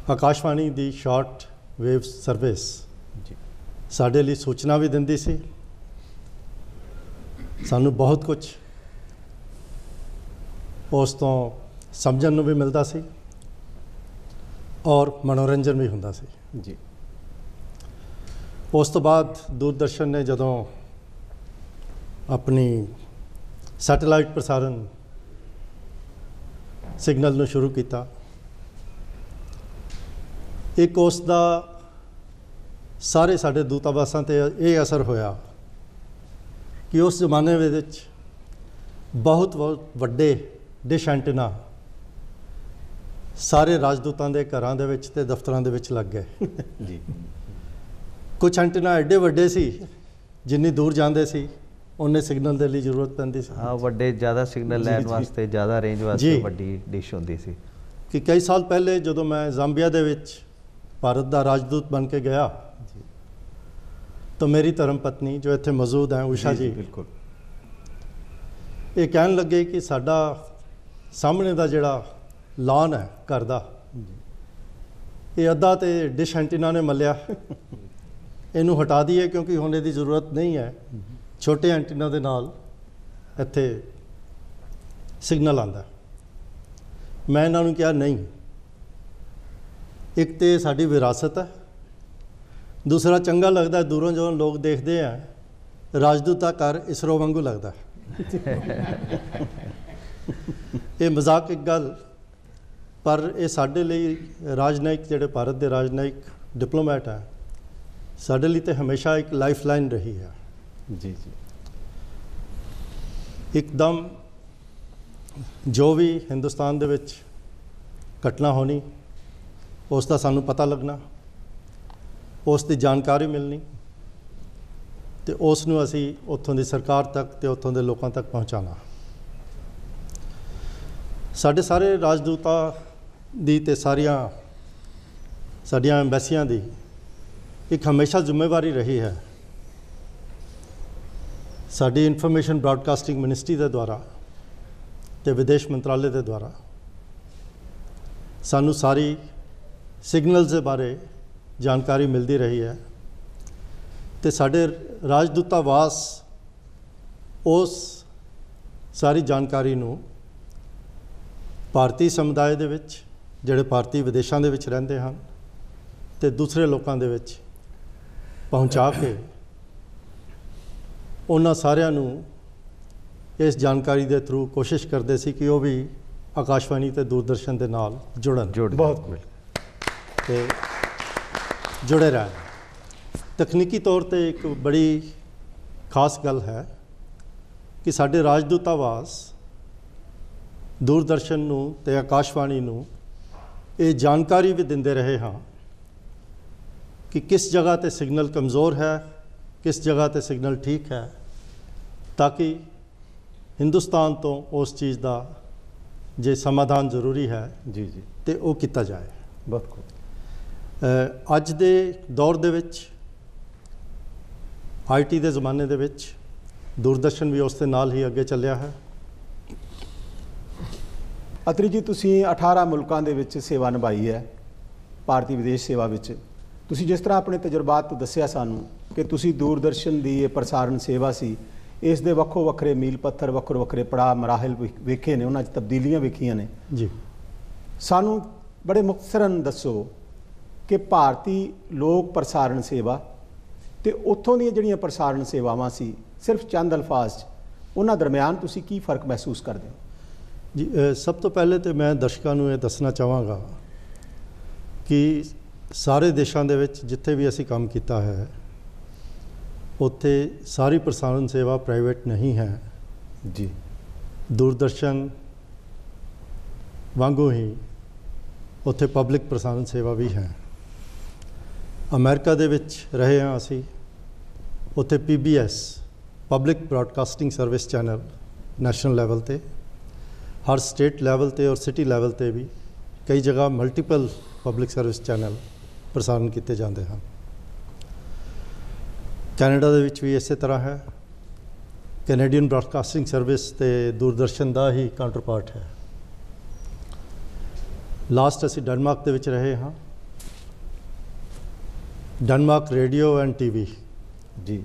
ਆਕਾਸ਼ਵਾਣੀ ਦੀ ਸ਼ਾਰਟ ਵੇਵ ਸਰਵਿਸ ਸਾਡੇ ਲਈ ਸੂਚਨਾ ਵੀ ਦਿੰਦੀ ਸੀ, ਸਾਨੂੰ ਬਹੁਤ ਕੁਝ ਉਸ ਤੋਂ ਸਮਝਣ ਨੂੰ ਵੀ ਮਿਲਦਾ ਸੀ ਔਰ ਮਨੋਰੰਜਨ ਵੀ ਹੁੰਦਾ ਸੀ ਜੀ। ਉਸ ਤੋਂ ਬਾਅਦ ਦੂਰਦਰਸ਼ਨ ਨੇ ਜਦੋਂ ਆਪਣੀ ਸੈਟੇਲਾਈਟ ਪ੍ਰਸਾਰਣ ਸਿਗਨਲ ਨੂੰ ਸ਼ੁਰੂ ਕੀਤਾ, ਇੱਕ ਉਸ ਦਾ ਸਾਰੇ ਸਾਡੇ ਦੂਤਾਵਾਸਾਂ 'ਤੇ ਇਹ ਅਸਰ ਹੋਇਆ ਕਿ ਉਸ ਜ਼ਮਾਨੇ ਵਿੱਚ ਬਹੁਤ ਵੱਡੇ ਡਿਸ਼ ਐਂਟੀਨਾ ਸਾਰੇ ਰਾਜਦੂਤਾਂ ਦੇ ਘਰਾਂ ਦੇ ਵਿੱਚ ਤੇ ਦਫ਼ਤਰਾਂ ਦੇ ਵਿੱਚ ਲੱਗ ਗਏ ਜੀ। ਕੁਝ ਐਂਟੀਨਾ ਐਡੇ ਵੱਡੇ ਸੀ, ਜਿੰਨੀ ਦੂਰ ਜਾਂਦੇ ਸੀ ਉਹਨੇ ਸਿਗਨਲ ਦੇ ਲਈ ਜ਼ਰੂਰਤ ਪੈਂਦੀ ਸੀ। हाँ, ਵੱਡੇ ਜ਼ਿਆਦਾ ਸਿਗਨਲ ਲੈਣ ਵਾਸਤੇ, ਜ਼ਿਆਦਾ ਰੇਂਜ ਵਾਸਤੇ ਵੱਡੀ ਡਿਸ਼ ਹੁੰਦੀ ਸੀ। ਕਿ ਕਈ ਸਾਲ ਪਹਿਲੇ ਜਦੋਂ ਮੈਂ ਜ਼ਾਂਬੀਆ ਦੇ ਵਿੱਚ ਭਾਰਤ ਦਾ ਰਾਜਦੂਤ ਬਣ ਕੇ ਗਿਆ ਤਾਂ ਮੇਰੀ ਧਰਮ ਪਤਨੀ ਜੋ ਇੱਥੇ ਮੌਜੂਦ ਹੈ ਊਸ਼ਾ ਜੀ, ਬਿਲਕੁਲ, ਇਹ ਕਹਿਣ ਲੱਗੇ ਕਿ ਸਾਡਾ ਸਾਹਮਣੇ ਦਾ ਜਿਹੜਾ ਲਾਨ ਹੈ ਘਰ ਦਾ, ਇਹ ਅੱਧਾ ਤੇ ਡਿਸ਼ ਐਂਟੀਨਾ ਨੇ ਮੱਲਿਆ, ਇਹਨੂੰ ਹਟਾ ਦਈਏ ਕਿਉਂਕਿ ਹੁਣ ਇਹਦੀ ਜ਼ਰੂਰਤ ਨਹੀਂ ਹੈ। ਛੋਟੇ ਐਂਟੀਨਾ ਦੇ ਨਾਲ ਇੱਥੇ ਸਿਗਨਲ ਆਉਂਦਾ। ਮੈਂ ਇਹਨਾਂ ਨੂੰ ਕਿਹਾ ਨਹੀਂ, ਇੱਕ ਤੇ ਸਾਡੀ ਵਿਰਾਸਤ ਹੈ, ਦੂਸਰਾ ਚੰਗਾ ਲੱਗਦਾ ਦੂਰੋਂ ਜਦੋਂ ਲੋਕ ਦੇਖਦੇ ਆ ਰਾਜਦੂਤ ਦਾ ਘਰ ਇਸਰੋ ਵਾਂਗੂ ਲੱਗਦਾ। ਇਹ ਮਜ਼ਾਕ ਇੱਕ ਗੱਲ, ਪਰ ਇਹ ਸਾਡੇ ਲਈ ਰਾਜਨੀਤਿਕ ਜਿਹੜੇ ਭਾਰਤ ਦੇ ਰਾਜਨੀਤਿਕ ਡਿਪਲੋਮੈਟ ਹੈ, ਸਾਡੇ ਲਈ ਤੇ ਹਮੇਸ਼ਾ ਇੱਕ ਲਾਈਫ ਲਾਈਨ ਰਹੀ ਹੈ। ਜੀ ਜੀ। ਇੱਕਦਮ ਜੋ ਵੀ ਹਿੰਦੁਸਤਾਨ ਦੇ ਵਿੱਚ ਘਟਨਾ ਹੋਣੀ ਉਸ ਦਾ ਸਾਨੂੰ ਪਤਾ ਲੱਗਣਾ, ਉਸ ਦੀ ਜਾਣਕਾਰੀ ਮਿਲਣੀ ਤੇ ਉਸ ਨੂੰ ਅਸੀਂ ਉੱਥੋਂ ਦੀ ਸਰਕਾਰ ਤੱਕ ਤੇ ਉੱਥੋਂ ਦੇ ਲੋਕਾਂ ਤੱਕ ਪਹੁੰਚਾਉਣਾ। ਸਾਡੇ ਸਾਰੇ ਰਾਜਦੂਤਾਂ ਦੀ ਤੇ ਸਾਡੀਆਂ ਐਮਬੈਸੀਆਂ ਦੀ ਇੱਕ ਹਮੇਸ਼ਾ ਜ਼ਿੰਮੇਵਾਰੀ ਰਹੀ ਹੈ, ਸਾਡੀ ਇਨਫੋਰਮੇਸ਼ਨ ਬ੍ਰਾਡਕਾਸਟਿੰਗ ਮਿਨਿਸਟਰੀ ਦੇ ਦੁਆਰਾ ਤੇ ਵਿਦੇਸ਼ ਮੰਤਰਾਲੇ ਦੇ ਦੁਆਰਾ ਸਾਨੂੰ ਸਾਰੀ ਸਿਗਨਲਸ ਦੇ ਬਾਰੇ ਜਾਣਕਾਰੀ ਮਿਲਦੀ ਰਹੀ ਹੈ ਤੇ ਸਾਡੇ ਰਾਜਦੂਤਾਵਾਸ ਉਸ ਸਾਰੀ ਜਾਣਕਾਰੀ ਨੂੰ ਭਾਰਤੀ ਸਮੁਦਾਇ ਦੇ ਵਿੱਚ, ਜਿਹੜੇ ਭਾਰਤੀ ਵਿਦੇਸ਼ਾਂ ਦੇ ਵਿੱਚ ਰਹਿੰਦੇ ਹਨ ਤੇ ਦੂਸਰੇ ਲੋਕਾਂ ਦੇ ਵਿੱਚ ਪਹੁੰਚਾ ਕੇ ਉਹਨਾਂ ਸਾਰਿਆਂ ਨੂੰ ਇਸ ਜਾਣਕਾਰੀ ਦੇ ਥਰੂ ਕੋਸ਼ਿਸ਼ ਕਰਦੇ ਸੀ ਕਿ ਉਹ ਵੀ ਆਕਾਸ਼ਵਾਣੀ ਤੇ ਦੂਰਦਰਸ਼ਨ ਦੇ ਨਾਲ ਜੁੜਨ। ਬਹੁਤ ਤੇ ਜੁੜੇ ਰਹਿਣ। ਤਕਨੀਕੀ ਤੌਰ ਤੇ ਇੱਕ ਬੜੀ ਖਾਸ ਗੱਲ ਹੈ ਕਿ ਸਾਡੇ ਰਾਜਦੂਤਾਵਾਸ ਦੂਰਦਰਸ਼ਨ ਨੂੰ ਤੇ ਆਕਾਸ਼ਵਾਣੀ ਨੂੰ ਇਹ ਜਾਣਕਾਰੀ ਵੀ ਦਿੰਦੇ ਰਹੇ ਹਾਂ ਕਿ ਕਿਸ ਜਗ੍ਹਾ ਤੇ ਸਿਗਨਲ ਕਮਜ਼ੋਰ ਹੈ, किस जगह ते सिग्नल ठीक है, ताकि हिंदुस्तान तो उस चीज़ का जे समाधान जरूरी है जी जी तो वो किया जाए। बहुत खूब। अज दे दौर दे विच IT दे ज़माने दे विच दूरदर्शन भी उस दे नाल ही अगे चलिया है। अत्री जी, तुसी 18 मुल्कां दे विच सेवा निभाई है भारतीय विदेश सेवा विच। तुसी जिस तरह अपने तजुर्बात तो दस्सिया सानू कि तुसी दूरदर्शन की ये प्रसारण सेवा सी, इस दे वक्खो वक्खरे मील पत्थर, वक्खरे वक्खरे पड़ाव मराहल वेखे ने, उन्हां च तब्दीलियां वेखियां ने जी। सानू बड़े मुख्तसरन दसो कि भारती लोक प्रसारण सेवा ते उत्थों दी जिहड़ियां प्रसारण सेवावां सी, सिर्फ चंद अल्फाज च उन्हां दरम्यान तुसी की फर्क महसूस करदे हो? जी, सब तो पहले तो मैं दर्शकों को यह दसना चाहांगा कि सारे देशों दे विच जिथे भी असी काम किया है उत्थे सारी प्रसारण सेवा प्राइवेट नहीं है जी। दूरदर्शन वांगू ही उत्थे पब्लिक प्रसारण सेवा भी है। ਅਮਰੀਕਾ ਦੇ ਵਿੱਚ ਰਹੇ ਹਾਂ ਅਸੀਂ, ਉੱਥੇ PBS public broadcasting service channel national level ਤੇ, ਹਰ ਸਟੇਟ ਲੈਵਲ ਤੇ ਔਰ ਸਿਟੀ ਲੈਵਲ ਤੇ ਵੀ ਕਈ ਜਗ੍ਹਾ ਮਲਟੀਪਲ ਪਬਲਿਕ ਸਰਵਿਸ ਚੈਨਲ ਪ੍ਰਸਾਰਨ ਕੀਤੇ ਜਾਂਦੇ ਹਨ। ਕੈਨੇਡਾ ਦੇ ਵਿੱਚ ਵੀ ਇਸੇ ਤਰ੍ਹਾਂ ਹੈ। ਕੈਨੇਡੀਅਨ ਬ੍ਰਾਡਕਾਸਟਿੰਗ ਸਰਵਿਸ ਤੇ ਦੂਰਦਰਸ਼ਨ ਦਾ ਹੀ ਕਾਊਂਟਰਪਾਰਟ ਹੈ। ਲਾਸਟ ਅਸੀਂ ਡੈਨਮਾਰਕ ਦੇ ਵਿੱਚ ਰਹੇ ਹਾਂ। ਡੈਨਮਾਰਕ ਰੇਡੀਓ ਐਂਡ TV ਜੀ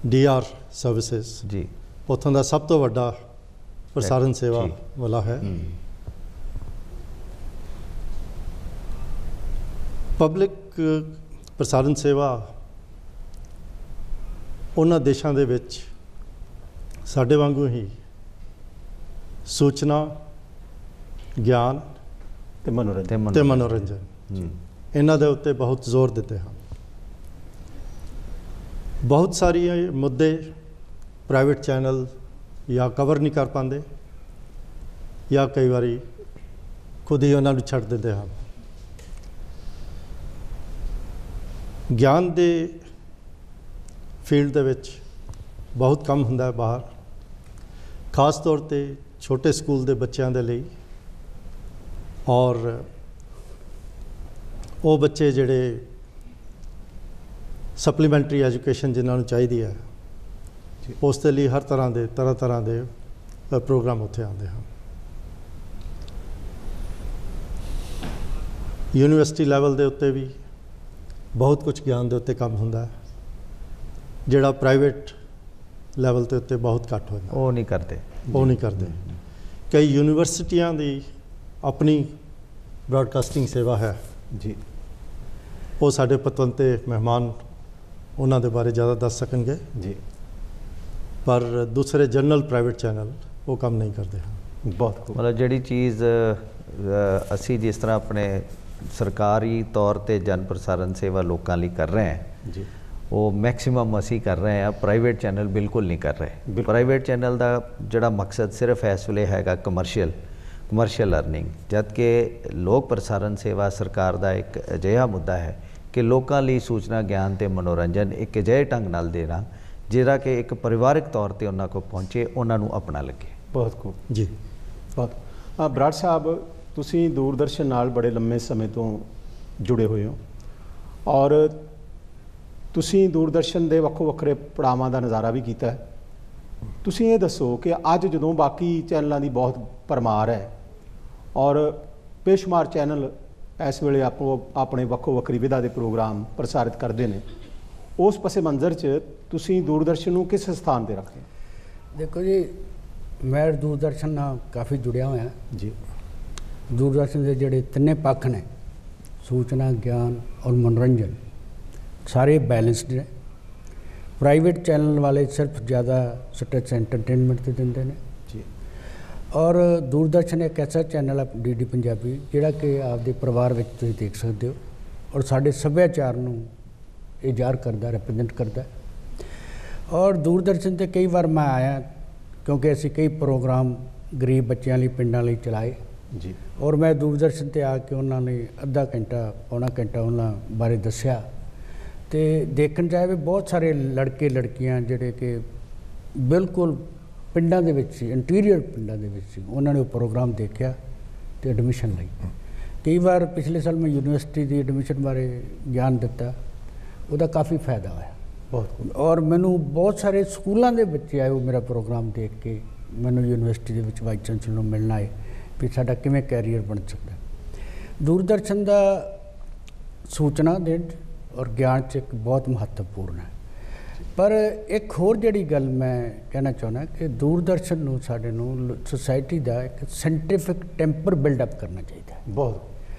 DR ਸਰਵਿਸਿਜ਼ ਜੀ ਉੱਥੋਂ ਦਾ ਸਭ ਤੋਂ ਵੱਡਾ ਪ੍ਰਸਾਰਣ ਸੇਵਾ ਵਾਲਾ ਹੈ। ਪਬਲਿਕ ਪ੍ਰਸਾਰਣ ਸੇਵਾ ਉਹਨਾਂ ਦੇਸ਼ਾਂ ਦੇ ਵਿੱਚ ਸਾਡੇ ਵਾਂਗੂ ਹੀ ਸੂਚਨਾ, ਗਿਆਨ ਤੇ ਮਨੋਰੰਜਨ ਇਹਨਾਂ ਦੇ ਉੱਤੇ ਬਹੁਤ ਜ਼ੋਰ ਦਿੰਦੇ ਹਨ। ਬਹੁਤ ਸਾਰੀਆਂ ਮੁੱਦੇ ਪ੍ਰਾਈਵੇਟ ਚੈਨਲ ਜਾਂ ਕਵਰ ਨਹੀਂ ਕਰ ਪਾਉਂਦੇ ਜਾਂ ਕਈ ਵਾਰੀ ਖੁਦ ਹੀ ਉਹਨਾਂ ਨੂੰ ਛੱਡ ਦਿੰਦੇ ਹਨ। ਗਿਆਨ ਦੇ ਫੀਲਡ ਦੇ ਵਿੱਚ ਬਹੁਤ ਕੰਮ ਹੁੰਦਾ ਹੈ ਬਾਹਰ, ਖਾਸ ਤੌਰ 'ਤੇ ਛੋਟੇ ਸਕੂਲ ਦੇ ਬੱਚਿਆਂ ਦੇ ਲਈ, ਔਰ ਉਹ ਬੱਚੇ ਜਿਹੜੇ ਸਪਲੀਮੈਂਟਰੀ ਐਜੂਕੇਸ਼ਨ ਜਿਨ੍ਹਾਂ ਨੂੰ ਚਾਹੀਦੀ ਹੈ, ਉਸ ਦੇ ਲਈ ਹਰ ਤਰ੍ਹਾਂ ਦੇ ਪ੍ਰੋਗਰਾਮ ਉੱਥੇ ਆਉਂਦੇ ਹਨ। ਯੂਨੀਵਰਸਿਟੀ ਲੈਵਲ ਦੇ ਉੱਤੇ ਵੀ ਬਹੁਤ ਕੁਝ ਗਿਆਨ ਦੇ ਉੱਤੇ ਕੰਮ ਹੁੰਦਾ ਹੈ, ਜਿਹੜਾ ਪ੍ਰਾਈਵੇਟ ਲੈਵਲ ਦੇ ਉੱਤੇ ਬਹੁਤ ਘੱਟ ਹੋ ਜਾਂਦਾ। ਉਹ ਨਹੀਂ ਕਰਦੇ। ਕਈ ਯੂਨੀਵਰਸਿਟੀਆਂ ਦੀ ਆਪਣੀ ਬ੍ਰਾਡਕਾਸਟਿੰਗ ਸੇਵਾ ਹੈ ਜੀ। ਉਹ ਸਾਡੇ ਪਤਵੰਤੇ ਮਹਿਮਾਨ ਉਹਨਾਂ ਦੇ ਬਾਰੇ ਜ਼ਿਆਦਾ ਦੱਸ ਸਕਣਗੇ ਜੀ। ਪਰ ਦੂਸਰੇ ਜਨਰਲ ਪ੍ਰਾਈਵੇਟ ਚੈਨਲ ਉਹ ਕੰਮ ਨਹੀਂ ਕਰਦੇ ਹਨ। ਬਹੁਤ ਮਤਲਬ ਜਿਹੜੀ ਚੀਜ਼ ਅਸੀਂ ਜਿਸ ਤਰ੍ਹਾਂ ਆਪਣੇ ਸਰਕਾਰੀ ਤੌਰ ਤੇ ਜਨ ਪ੍ਰਸਾਰਣ ਸੇਵਾ ਲੋਕਾਂ ਲਈ ਕਰ ਰਹੇ ਹਾਂ ਜੀ, ਉਹ ਮੈਕਸਿਮਮ ਅਸੀਂ ਕਰ ਰਹੇ ਹਾਂ, ਪ੍ਰਾਈਵੇਟ ਚੈਨਲ ਬਿਲਕੁਲ ਨਹੀਂ ਕਰ ਰਹੇ। ਪ੍ਰਾਈਵੇਟ ਚੈਨਲ ਦਾ ਜਿਹੜਾ ਮਕਸਦ ਸਿਰਫ ਇਸ ਵੇਲੇ ਹੈਗਾ ਕਮਰਸ਼ੀਅਲ ਅਰਨਿੰਗ, ਜਦ ਕਿ ਲੋਕ ਪ੍ਰਸਾਰਣ ਸੇਵਾ ਸਰਕਾਰ ਦਾ ਇੱਕ ਅਜਿਹਾ ਮੁੱਦਾ ਹੈ ਕਿ ਲੋਕਾਂ ਲਈ ਸੂਚਨਾ, ਗਿਆਨ ਤੇ ਮਨੋਰੰਜਨ ਇੱਕ ਅਜਿਹੇ ਢੰਗ ਨਾਲ ਦੇਣਾ ਜਿਹੜਾ ਕਿ ਇੱਕ ਪਰਿਵਾਰਕ ਤੌਰ ਤੇ ਉਹਨਾਂ ਕੋਲ ਪਹੁੰਚੇ, ਉਹਨਾਂ ਨੂੰ ਆਪਣਾ ਲੱਗੇ। ਬਹੁਤ ਖੂਬ ਜੀ। ਬਹੁਤ ਬਰਾੜ ਸਾਹਿਬ, ਤੁਸੀਂ ਦੂਰਦਰਸ਼ਨ ਨਾਲ ਬੜੇ ਲੰਮੇ ਸਮੇਂ ਤੋਂ ਜੁੜੇ ਹੋਏ ਹੋ ਔਰ ਤੁਸੀਂ ਦੂਰਦਰਸ਼ਨ ਦੇ ਵੱਖੋ ਵੱਖਰੇ ਪੜਾਵਾਂ ਦਾ ਨਜ਼ਾਰਾ ਵੀ ਕੀਤਾ ਹੈ। ਤੁਸੀਂ ਇਹ ਦੱਸੋ ਕਿ ਅੱਜ ਜਦੋਂ ਬਾਕੀ ਚੈਨਲਾਂ ਦੀ ਬਹੁਤ ਭਰਮਾਰ ਹੈ ਔਰ ਬੇਸ਼ੁਮਾਰ ਚੈਨਲ ਇਸ ਵੇਲੇ ਆਪਣੇ ਵੱਖੋ ਵੱਖਰੀ ਵਿਧਾ ਦੇ ਪ੍ਰੋਗਰਾਮ ਪ੍ਰਸਾਰਿਤ ਕਰਦੇ ਨੇ, ਉਸ ਪਸੇ ਮੰਜ਼ਰ 'ਚ ਤੁਸੀਂ ਦੂਰਦਰਸ਼ਨ ਨੂੰ ਕਿਸ ਸਥਾਨ 'ਤੇ ਰੱਖਦੇ ਹੋ? ਦੇਖੋ ਜੀ, ਮੈਂ ਦੂਰਦਰਸ਼ਨ ਨਾਲ ਕਾਫੀ ਜੁੜਿਆ ਹੋਇਆ ਜੀ। ਦੂਰਦਰਸ਼ਨ ਦੇ ਜਿਹੜੇ ਤਿੰਨੇ ਪੱਖ ਨੇ, ਸੂਚਨਾ, ਗਿਆਨ ਔਰ ਮਨੋਰੰਜਨ, ਸਾਰੇ ਬੈਲੈਂਸਡ ਨੇ। ਪ੍ਰਾਈਵੇਟ ਚੈਨਲ ਵਾਲੇ ਸਿਰਫ ਜ਼ਿਆਦਾ ਸਟ੍ਰੈਸ ਐਂਟਰਟੇਨਮੈਂਟ 'ਤੇ ਦਿੰਦੇ ਨੇ ਜੀ, ਔਰ ਦੂਰਦਰਸ਼ਨ ਇੱਕ ਐਸਾ ਚੈਨਲ ਹੈ DD ਪੰਜਾਬੀ ਜਿਹੜਾ ਕਿ ਆਪਦੇ ਪਰਿਵਾਰ ਵਿੱਚ ਤੁਸੀਂ ਦੇਖ ਸਕਦੇ ਹੋ ਔਰ ਸਾਡੇ ਸੱਭਿਆਚਾਰ ਨੂੰ ਇਹ ਜ਼ਾਹਰ ਕਰਦਾ, ਰਿਪਰੈਜ਼ੈਂਟ ਕਰਦਾ। ਔਰ ਦੂਰਦਰਸ਼ਨ 'ਤੇ ਕਈ ਵਾਰ ਮੈਂ ਆਇਆ ਕਿਉਂਕਿ ਅਸੀਂ ਕਈ ਪ੍ਰੋਗਰਾਮ ਗਰੀਬ ਬੱਚਿਆਂ ਲਈ, ਪਿੰਡਾਂ ਲਈ ਚਲਾਏ ਜੀ, ਔਰ ਮੈਂ ਦੂਰਦਰਸ਼ਨ 'ਤੇ ਆ ਕੇ ਉਹਨਾਂ ਨੇ ਅੱਧਾ ਘੰਟਾ, ਪੌਣਾ ਘੰਟਾ ਉਹਨਾਂ ਬਾਰੇ ਦੱਸਿਆ। ਤੇ ਦੇਖਣ ਜਾਏ ਵੀ ਬਹੁਤ ਸਾਰੇ ਲੜਕੇ ਲੜਕੀਆਂ ਜਿਹੜੇ ਕਿ ਬਿਲਕੁਲ ਪਿੰਡਾਂ ਦੇ ਵਿੱਚ ਸੀ, ਇੰਟੀਰੀਅਰ ਪਿੰਡਾਂ ਦੇ ਵਿੱਚ ਸੀ, ਉਹਨਾਂ ਨੇ ਉਹ ਪ੍ਰੋਗਰਾਮ ਦੇਖਿਆ ਤੇ ਐਡਮਿਸ਼ਨ ਲਈ। ਕਈ ਵਾਰ ਪਿਛਲੇ ਸਾਲ ਮੈਂ ਯੂਨੀਵਰਸਿਟੀ ਦੀ ਐਡਮਿਸ਼ਨ ਬਾਰੇ ਗਿਆਨ ਦਿੱਤਾ, ਉਹਦਾ ਕਾਫੀ ਫਾਇਦਾ ਹੋਇਆ। ਬਹੁਤ ਔਰ ਮੈਨੂੰ ਬਹੁਤ ਸਾਰੇ ਸਕੂਲਾਂ ਦੇ ਬੱਚੇ ਆਏ, ਉਹ ਮੇਰਾ ਪ੍ਰੋਗਰਾਮ ਦੇਖ ਕੇ ਮੈਨੂੰ ਯੂਨੀਵਰਸਿਟੀ ਦੇ ਵਿੱਚ ਵਾਈਸ ਚਾਂਸਲਰ ਨੂੰ ਮਿਲਣ ਆਏ ਵੀ ਸਾਡਾ ਕਿਵੇਂ ਕੈਰੀਅਰ ਬਣ ਸਕਦਾ। ਦੂਰਦਰਸ਼ਨ ਦਾ ਸੂਚਨਾ ਦੇਣ ਔਰ ਗਿਆਨ 'ਚ ਇੱਕ ਬਹੁਤ ਮਹੱਤਵਪੂਰਨ ਹੈ। ਪਰ ਇੱਕ ਹੋਰ ਜਿਹੜੀ ਗੱਲ ਮੈਂ ਕਹਿਣਾ ਚਾਹੁੰਦਾ ਕਿ ਦੂਰਦਰਸ਼ਨ ਨੂੰ, ਸਾਡੇ ਨੂੰ ਸੁਸਾਇਟੀ ਦਾ ਇੱਕ ਸਾਇੰਟੀਫਿਕ ਟੈਂਪਰ ਬਿਲਡਅਪ ਕਰਨਾ ਚਾਹੀਦਾ। ਬਹੁਤ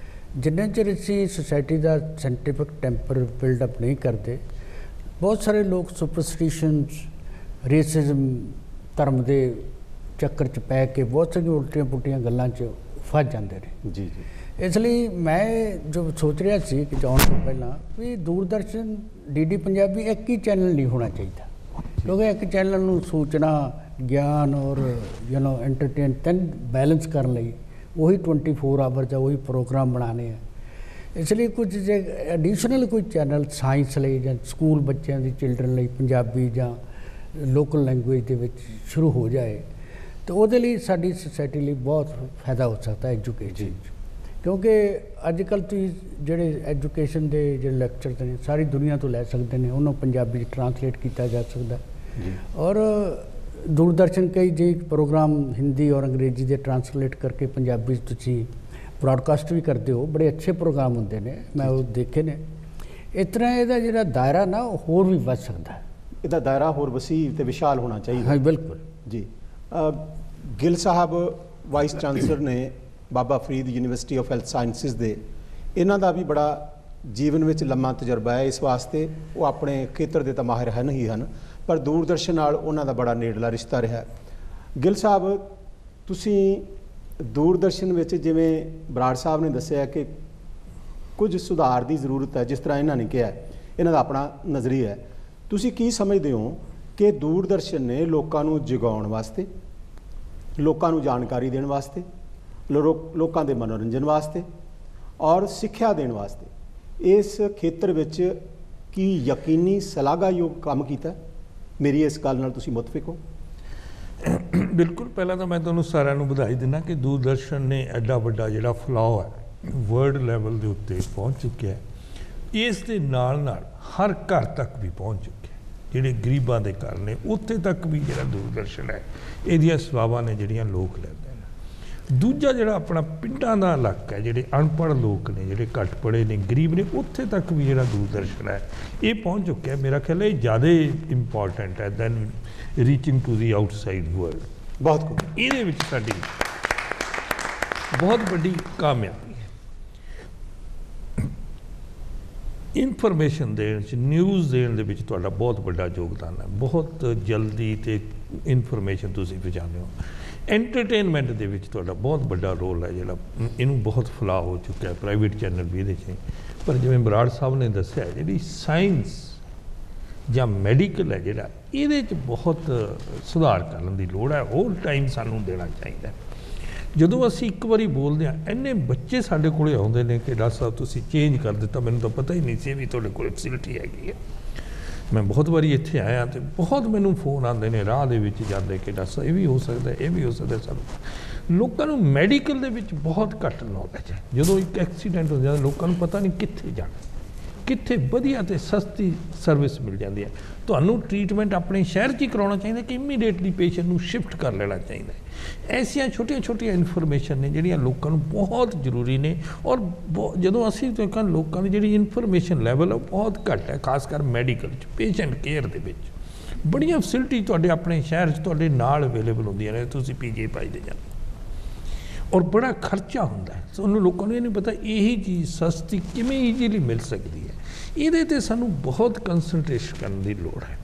ਜਿੰਨੇ ਚਿਰ ਅਸੀਂ ਸੁਸਾਇਟੀ ਦਾ ਸਾਇੰਟੀਫਿਕ ਟੈਂਪਰ ਬਿਲਡਅਪ ਨਹੀਂ ਕਰਦੇ, ਬਹੁਤ ਸਾਰੇ ਲੋਕ ਸੁਪਰਸਟੀਸ਼ਨਸ, ਰੇਸਿਜ਼ਮ, ਧਰਮ ਦੇ ਚੱਕਰ 'ਚ ਪੈ ਕੇ ਬਹੁਤ ਸਾਰੀਆਂ ਉਲਟੀਆਂ ਪੁਲਟੀਆਂ ਗੱਲਾਂ 'ਚ ਫਸ ਜਾਂਦੇ ਨੇ। ਜੀ ਜੀ। ਇਸ ਲਈ ਮੈਂ ਜੋ ਸੋਚ ਰਿਹਾ ਸੀ ਕਿ ਜਾਣ ਤੋਂ ਪਹਿਲਾਂ ਵੀ ਦੂਰਦਰਸ਼ਨ DD ਪੰਜਾਬੀ ਇੱਕ ਹੀ ਚੈਨਲ ਨਹੀਂ ਹੋਣਾ ਚਾਹੀਦਾ, ਕਿਉਂਕਿ ਇੱਕ ਚੈਨਲ ਨੂੰ ਸੂਚਨਾ, ਗਿਆਨ ਔਰ ਐਂਟਰਟੇਨ ਤਿੰਨ ਬੈਲੈਂਸ ਕਰਨ ਲਈ ਉਹੀ 24 ਆਵਰ ਜਾਂ ਉਹੀ ਪ੍ਰੋਗਰਾਮ ਬਣਾਉਣੇ ਆ। ਇਸ ਲਈ ਕੁਝ ਜੇ ਐਡੀਸ਼ਨਲ ਕੋਈ ਚੈਨਲ ਸਾਇੰਸ ਲਈ ਜਾਂ ਸਕੂਲ ਬੱਚਿਆਂ ਦੀ ਚਿਲਡਰਨ ਲਈ ਪੰਜਾਬੀ ਜਾਂ ਲੋਕਲ ਲੈਂਗੁਏਜ ਦੇ ਵਿੱਚ ਸ਼ੁਰੂ ਹੋ ਜਾਏ ਤਾਂ ਉਹਦੇ ਲਈ ਸਾਡੀ ਸੁਸਾਇਟੀ ਲਈ ਬਹੁਤ ਫਾਇਦਾ ਹੋ ਸਕਦਾ ਐਜੂਕੇਸ਼ਨ 'ਚ। ਕਿਉਂਕਿ ਅੱਜ ਕੱਲ੍ਹ ਤੁਸੀਂ ਜਿਹੜੇ ਐਜੂਕੇਸ਼ਨ ਦੇ ਜਿਹੜੇ ਲੈਕਚਰ ਨੇ ਸਾਰੀ ਦੁਨੀਆ ਤੋਂ ਲੈ ਸਕਦੇ ਨੇ, ਉਹਨੂੰ ਪੰਜਾਬੀ 'ਚ ਟਰਾਂਸਲੇਟ ਕੀਤਾ ਜਾ ਸਕਦਾ। ਔਰ ਦੂਰਦਰਸ਼ਨ ਕਈ ਜੇ ਪ੍ਰੋਗਰਾਮ ਹਿੰਦੀ ਔਰ ਅੰਗਰੇਜ਼ੀ ਦੇ ਟਰਾਂਸਲੇਟ ਕਰਕੇ ਪੰਜਾਬੀ 'ਚ ਤੁਸੀਂ ਬ੍ਰੌਡਕਾਸਟ ਵੀ ਕਰਦੇ ਹੋ, ਬੜੇ ਅੱਛੇ ਪ੍ਰੋਗਰਾਮ ਹੁੰਦੇ ਨੇ, ਮੈਂ ਉਹ ਦੇਖੇ ਨੇ। ਇਸ ਤਰ੍ਹਾਂ ਇਹਦਾ ਜਿਹੜਾ ਦਾਇਰਾ ਨਾ ਉਹ ਹੋਰ ਵੀ ਵੱਧ ਸਕਦਾ ਹੈ, ਇਹਦਾ ਦਾਇਰਾ ਹੋਰ ਵਸੀਹ ਤੇ ਵਿਸ਼ਾਲ ਹੋਣਾ ਚਾਹੀਦਾ। ਹਾਂ ਬਿਲਕੁਲ ਜੀ। ਗਿੱਲ ਸਾਹਿਬ ਵਾਈਸ ਚਾਂਸਲਰ ਨੇ Baba Farid university of health sciences ਦੇ, ਇਹਨਾਂ ਦਾ ਵੀ ਬੜਾ ਜੀਵਨ ਵਿੱਚ ਲੰਮਾ ਤਜਰਬਾ ਹੈ। ਇਸ ਵਾਸਤੇ ਉਹ ਆਪਣੇ ਖੇਤਰ ਦੇ ਤਾਂ ਮਾਹਿਰ ਹਨ ਹੀ ਹਨ, ਪਰ ਦੂਰਦਰਸ਼ਨ ਨਾਲ ਉਹਨਾਂ ਦਾ ਬੜਾ ਨੇੜਲਾ ਰਿਸ਼ਤਾ ਰਿਹਾ। ਗਿੱਲ ਸਾਹਿਬ, ਤੁਸੀਂ ਦੂਰਦਰਸ਼ਨ ਵਿੱਚ ਜਿਵੇਂ ਬਰਾੜ ਸਾਹਿਬ ਨੇ ਦੱਸਿਆ ਕਿ ਕੁਝ ਸੁਧਾਰ ਦੀ ਜ਼ਰੂਰਤ ਹੈ, ਜਿਸ ਤਰ੍ਹਾਂ ਇਹਨਾਂ ਨੇ ਕਿਹਾ, ਇਹਨਾਂ ਦਾ ਆਪਣਾ ਨਜ਼ਰੀਆ ਹੈ। ਤੁਸੀਂ ਕੀ ਸਮਝਦੇ ਹੋ ਕਿ ਦੂਰਦਰਸ਼ਨ ਨੇ ਲੋਕਾਂ ਨੂੰ ਜਗਾਉਣ ਵਾਸਤੇ, ਲੋਕਾਂ ਨੂੰ ਜਾਣਕਾਰੀ ਦੇਣ ਵਾਸਤੇ, ਲੋਕਾਂ ਦੇ ਮਨੋਰੰਜਨ ਵਾਸਤੇ ਔਰ ਸਿੱਖਿਆ ਦੇਣ ਵਾਸਤੇ ਇਸ ਖੇਤਰ ਵਿੱਚ ਕੀ ਯਕੀਨੀ ਸ਼ਲਾਘਾਯੋਗ ਕੰਮ ਕੀਤਾ? ਮੇਰੀ ਇਸ ਗੱਲ ਨਾਲ ਤੁਸੀਂ ਮੁਤਫਿਕ ਹੋ? ਬਿਲਕੁਲ। ਪਹਿਲਾਂ ਤਾਂ ਮੈਂ ਤੁਹਾਨੂੰ ਸਾਰਿਆਂ ਨੂੰ ਵਧਾਈ ਦਿੰਦਾ ਕਿ ਦੂਰਦਰਸ਼ਨ ਨੇ ਐਡਾ ਵੱਡਾ ਜਿਹੜਾ ਫਲਾਅ ਹੈ ਵਰਲਡ ਲੈਵਲ ਦੇ ਉੱਤੇ ਪਹੁੰਚ ਚੁੱਕਿਆ ਹੈ। ਇਸ ਦੇ ਨਾਲ ਨਾਲ ਹਰ ਘਰ ਤੱਕ ਵੀ ਪਹੁੰਚ ਚੁੱਕਿਆ। ਜਿਹੜੇ ਗਰੀਬਾਂ ਦੇ ਘਰ ਨੇ ਉੱਥੇ ਤੱਕ ਵੀ ਜਿਹੜਾ ਦੂਰਦਰਸ਼ਨ ਹੈ ਇਹਦੀਆਂ ਸੇਵਾਵਾਂ ਨੇ ਜਿਹੜੀਆਂ ਲੋਕ ਲੈਂਦੇ ਨੇ। ਦੂਜਾ ਜਿਹੜਾ ਆਪਣਾ ਪਿੰਡਾਂ ਦਾ ਇਲਾਕਾ ਹੈ, ਜਿਹੜੇ ਅਨਪੜ੍ਹ ਲੋਕ ਨੇ, ਜਿਹੜੇ ਘੱਟ ਪੜ੍ਹੇ ਨੇ, ਗਰੀਬ ਨੇ, ਉੱਥੇ ਤੱਕ ਵੀ ਜਿਹੜਾ ਦੂਰਦਰਸ਼ਨ ਹੈ ਇਹ ਪਹੁੰਚ ਚੁੱਕਿਆ। ਮੇਰਾ ਖਿਆਲ ਹੈ ਇਹ ਜ਼ਿਆਦਾ ਇੰਪੋਰਟੈਂਟ ਹੈ then reaching to the outside world. ਬਹੁਤ ਇਹਦੇ ਵਿੱਚ ਸਾਡੀ ਬਹੁਤ ਵੱਡੀ ਕਾਮਯਾਬੀ ਹੈ। ਇਨਫੋਰਮੇਸ਼ਨ ਦੇਣ 'ਚ, ਨਿਊਜ਼ ਦੇਣ ਦੇ ਵਿੱਚ ਤੁਹਾਡਾ ਬਹੁਤ ਵੱਡਾ ਯੋਗਦਾਨ ਹੈ। ਬਹੁਤ ਜਲਦੀ ਤੇ ਇਨਫੋਰਮੇਸ਼ਨ ਤੁਸੀਂ ਪਹੁੰਚਾਉਂਦੇ ਹੋ। ਐਂਟਰਟੇਨਮੈਂਟ ਦੇ ਵਿੱਚ ਤੁਹਾਡਾ ਬਹੁਤ ਵੱਡਾ ਰੋਲ ਹੈ, ਜਿਹੜਾ ਇਹਨੂੰ ਬਹੁਤ ਫਲਾਅ ਹੋ ਚੁੱਕਿਆ। ਪ੍ਰਾਈਵੇਟ ਚੈਨਲ ਵੀ ਇਹਦੇ 'ਚ, ਪਰ ਜਿਵੇਂ ਬਰਾੜ ਸਾਹਿਬ ਨੇ ਦੱਸਿਆ ਜਿਹੜੀ ਸਾਇੰਸ ਜਾਂ ਮੈਡੀਕਲ ਹੈ ਜਿਹੜਾ, ਇਹਦੇ 'ਚ ਬਹੁਤ ਸੁਧਾਰ ਕਰਨ ਦੀ ਲੋੜ ਹੈ। ਹੋਰ ਟਾਈਮ ਸਾਨੂੰ ਦੇਣਾ ਚਾਹੀਦਾ। ਜਦੋਂ ਅਸੀਂ ਇੱਕ ਵਾਰੀ ਬੋਲਦੇ ਹਾਂ, ਇੰਨੇ ਬੱਚੇ ਸਾਡੇ ਕੋਲ ਆਉਂਦੇ ਨੇ ਕਿ ਡਾਕਟਰ ਸਾਹਿਬ ਤੁਸੀਂ ਚੇਂਜ ਕਰ ਦਿੱਤਾ, ਮੈਨੂੰ ਤਾਂ ਪਤਾ ਹੀ ਨਹੀਂ ਸੀ ਵੀ ਤੁਹਾਡੇ ਕੋਲ ਫੈਸਿਲਿਟੀ ਹੈਗੀ ਹੈ। ਮੈਂ ਬਹੁਤ ਵਾਰੀ ਇੱਥੇ ਆਇਆ ਅਤੇ ਬਹੁਤ ਮੈਨੂੰ ਫੋਨ ਆਉਂਦੇ ਨੇ ਰਾਹ ਦੇ ਵਿੱਚ ਜਾਂਦੇ ਕਿ ਡਾਕਟਰ ਸਾਹਿਬ ਇਹ ਵੀ ਹੋ ਸਕਦਾ, ਇਹ ਵੀ ਹੋ ਸਕਦਾ। ਸਾਨੂੰ ਲੋਕਾਂ ਨੂੰ ਮੈਡੀਕਲ ਦੇ ਵਿੱਚ ਬਹੁਤ ਘੱਟ ਨੌਲੇਜ ਹੈ। ਜਦੋਂ ਇੱਕ ਐਕਸੀਡੈਂਟ ਹੋ ਜਾਂਦਾ, ਲੋਕਾਂ ਨੂੰ ਪਤਾ ਨਹੀਂ ਕਿੱਥੇ ਜਾਣਾ, ਕਿੱਥੇ ਵਧੀਆ ਤੇ ਸਸਤੀ ਸਰਵਿਸ ਮਿਲ ਜਾਂਦੀ ਹੈ। ਤੁਹਾਨੂੰ ਟ੍ਰੀਟਮੈਂਟ ਆਪਣੇ ਸ਼ਹਿਰ 'ਚ ਹੀ ਕਰਾਉਣਾ ਚਾਹੀਦਾ ਕਿ ਇਮੀਡੀਏਟਲੀ ਪੇਸ਼ੈਂਟ ਨੂੰ ਸ਼ਿਫਟ ਕਰ ਲੈਣਾ ਚਾਹੀਦਾ ਹੈ। ਐਸੀਆਂ ਛੋਟੀਆਂ ਛੋਟੀਆਂ ਇਨਫੋਰਮੇਸ਼ਨ ਨੇ ਜਿਹੜੀਆਂ ਲੋਕਾਂ ਨੂੰ ਬਹੁਤ ਜ਼ਰੂਰੀ ਨੇ। ਔਰ ਜਦੋਂ ਅਸੀਂ ਲੋਕਾਂ ਦੀ ਜਿਹੜੀ ਇਨਫੋਰਮੇਸ਼ਨ ਲੈਵਲ ਉਹ ਬਹੁਤ ਘੱਟ ਹੈ, ਖਾਸ ਕਰ ਮੈਡੀਕਲ 'ਚ, ਪੇਸ਼ੈਂਟ ਕੇਅਰ ਦੇ ਵਿੱਚ। ਬੜੀਆਂ ਫੈਸਿਲਿਟੀ ਤੁਹਾਡੇ ਆਪਣੇ ਸ਼ਹਿਰ 'ਚ ਤੁਹਾਡੇ ਨਾਲ ਅਵੇਲੇਬਲ ਹੁੰਦੀਆਂ ਨੇ, ਤੁਸੀਂ PGI ਪਾਈ ਦੇ ਜਾਂਦੇ, ਔਰ ਬੜਾ ਖਰਚਾ ਹੁੰਦਾ ਹੈ। ਸਾਨੂੰ ਲੋਕਾਂ ਨੂੰ ਇਹ ਨਹੀਂ ਪਤਾ ਇਹੀ ਚੀਜ਼ ਸਸਤੀ ਕਿਵੇਂ ਈਜ਼ੀਲੀ ਮਿਲ ਸਕਦੀ ਹੈ। ਇਹਦੇ 'ਤੇ ਸਾਨੂੰ ਬਹੁਤ ਕੰਸਨਟ੍ਰੇਸ਼ਨ ਕਰਨ ਦੀ ਲੋੜ ਹੈ।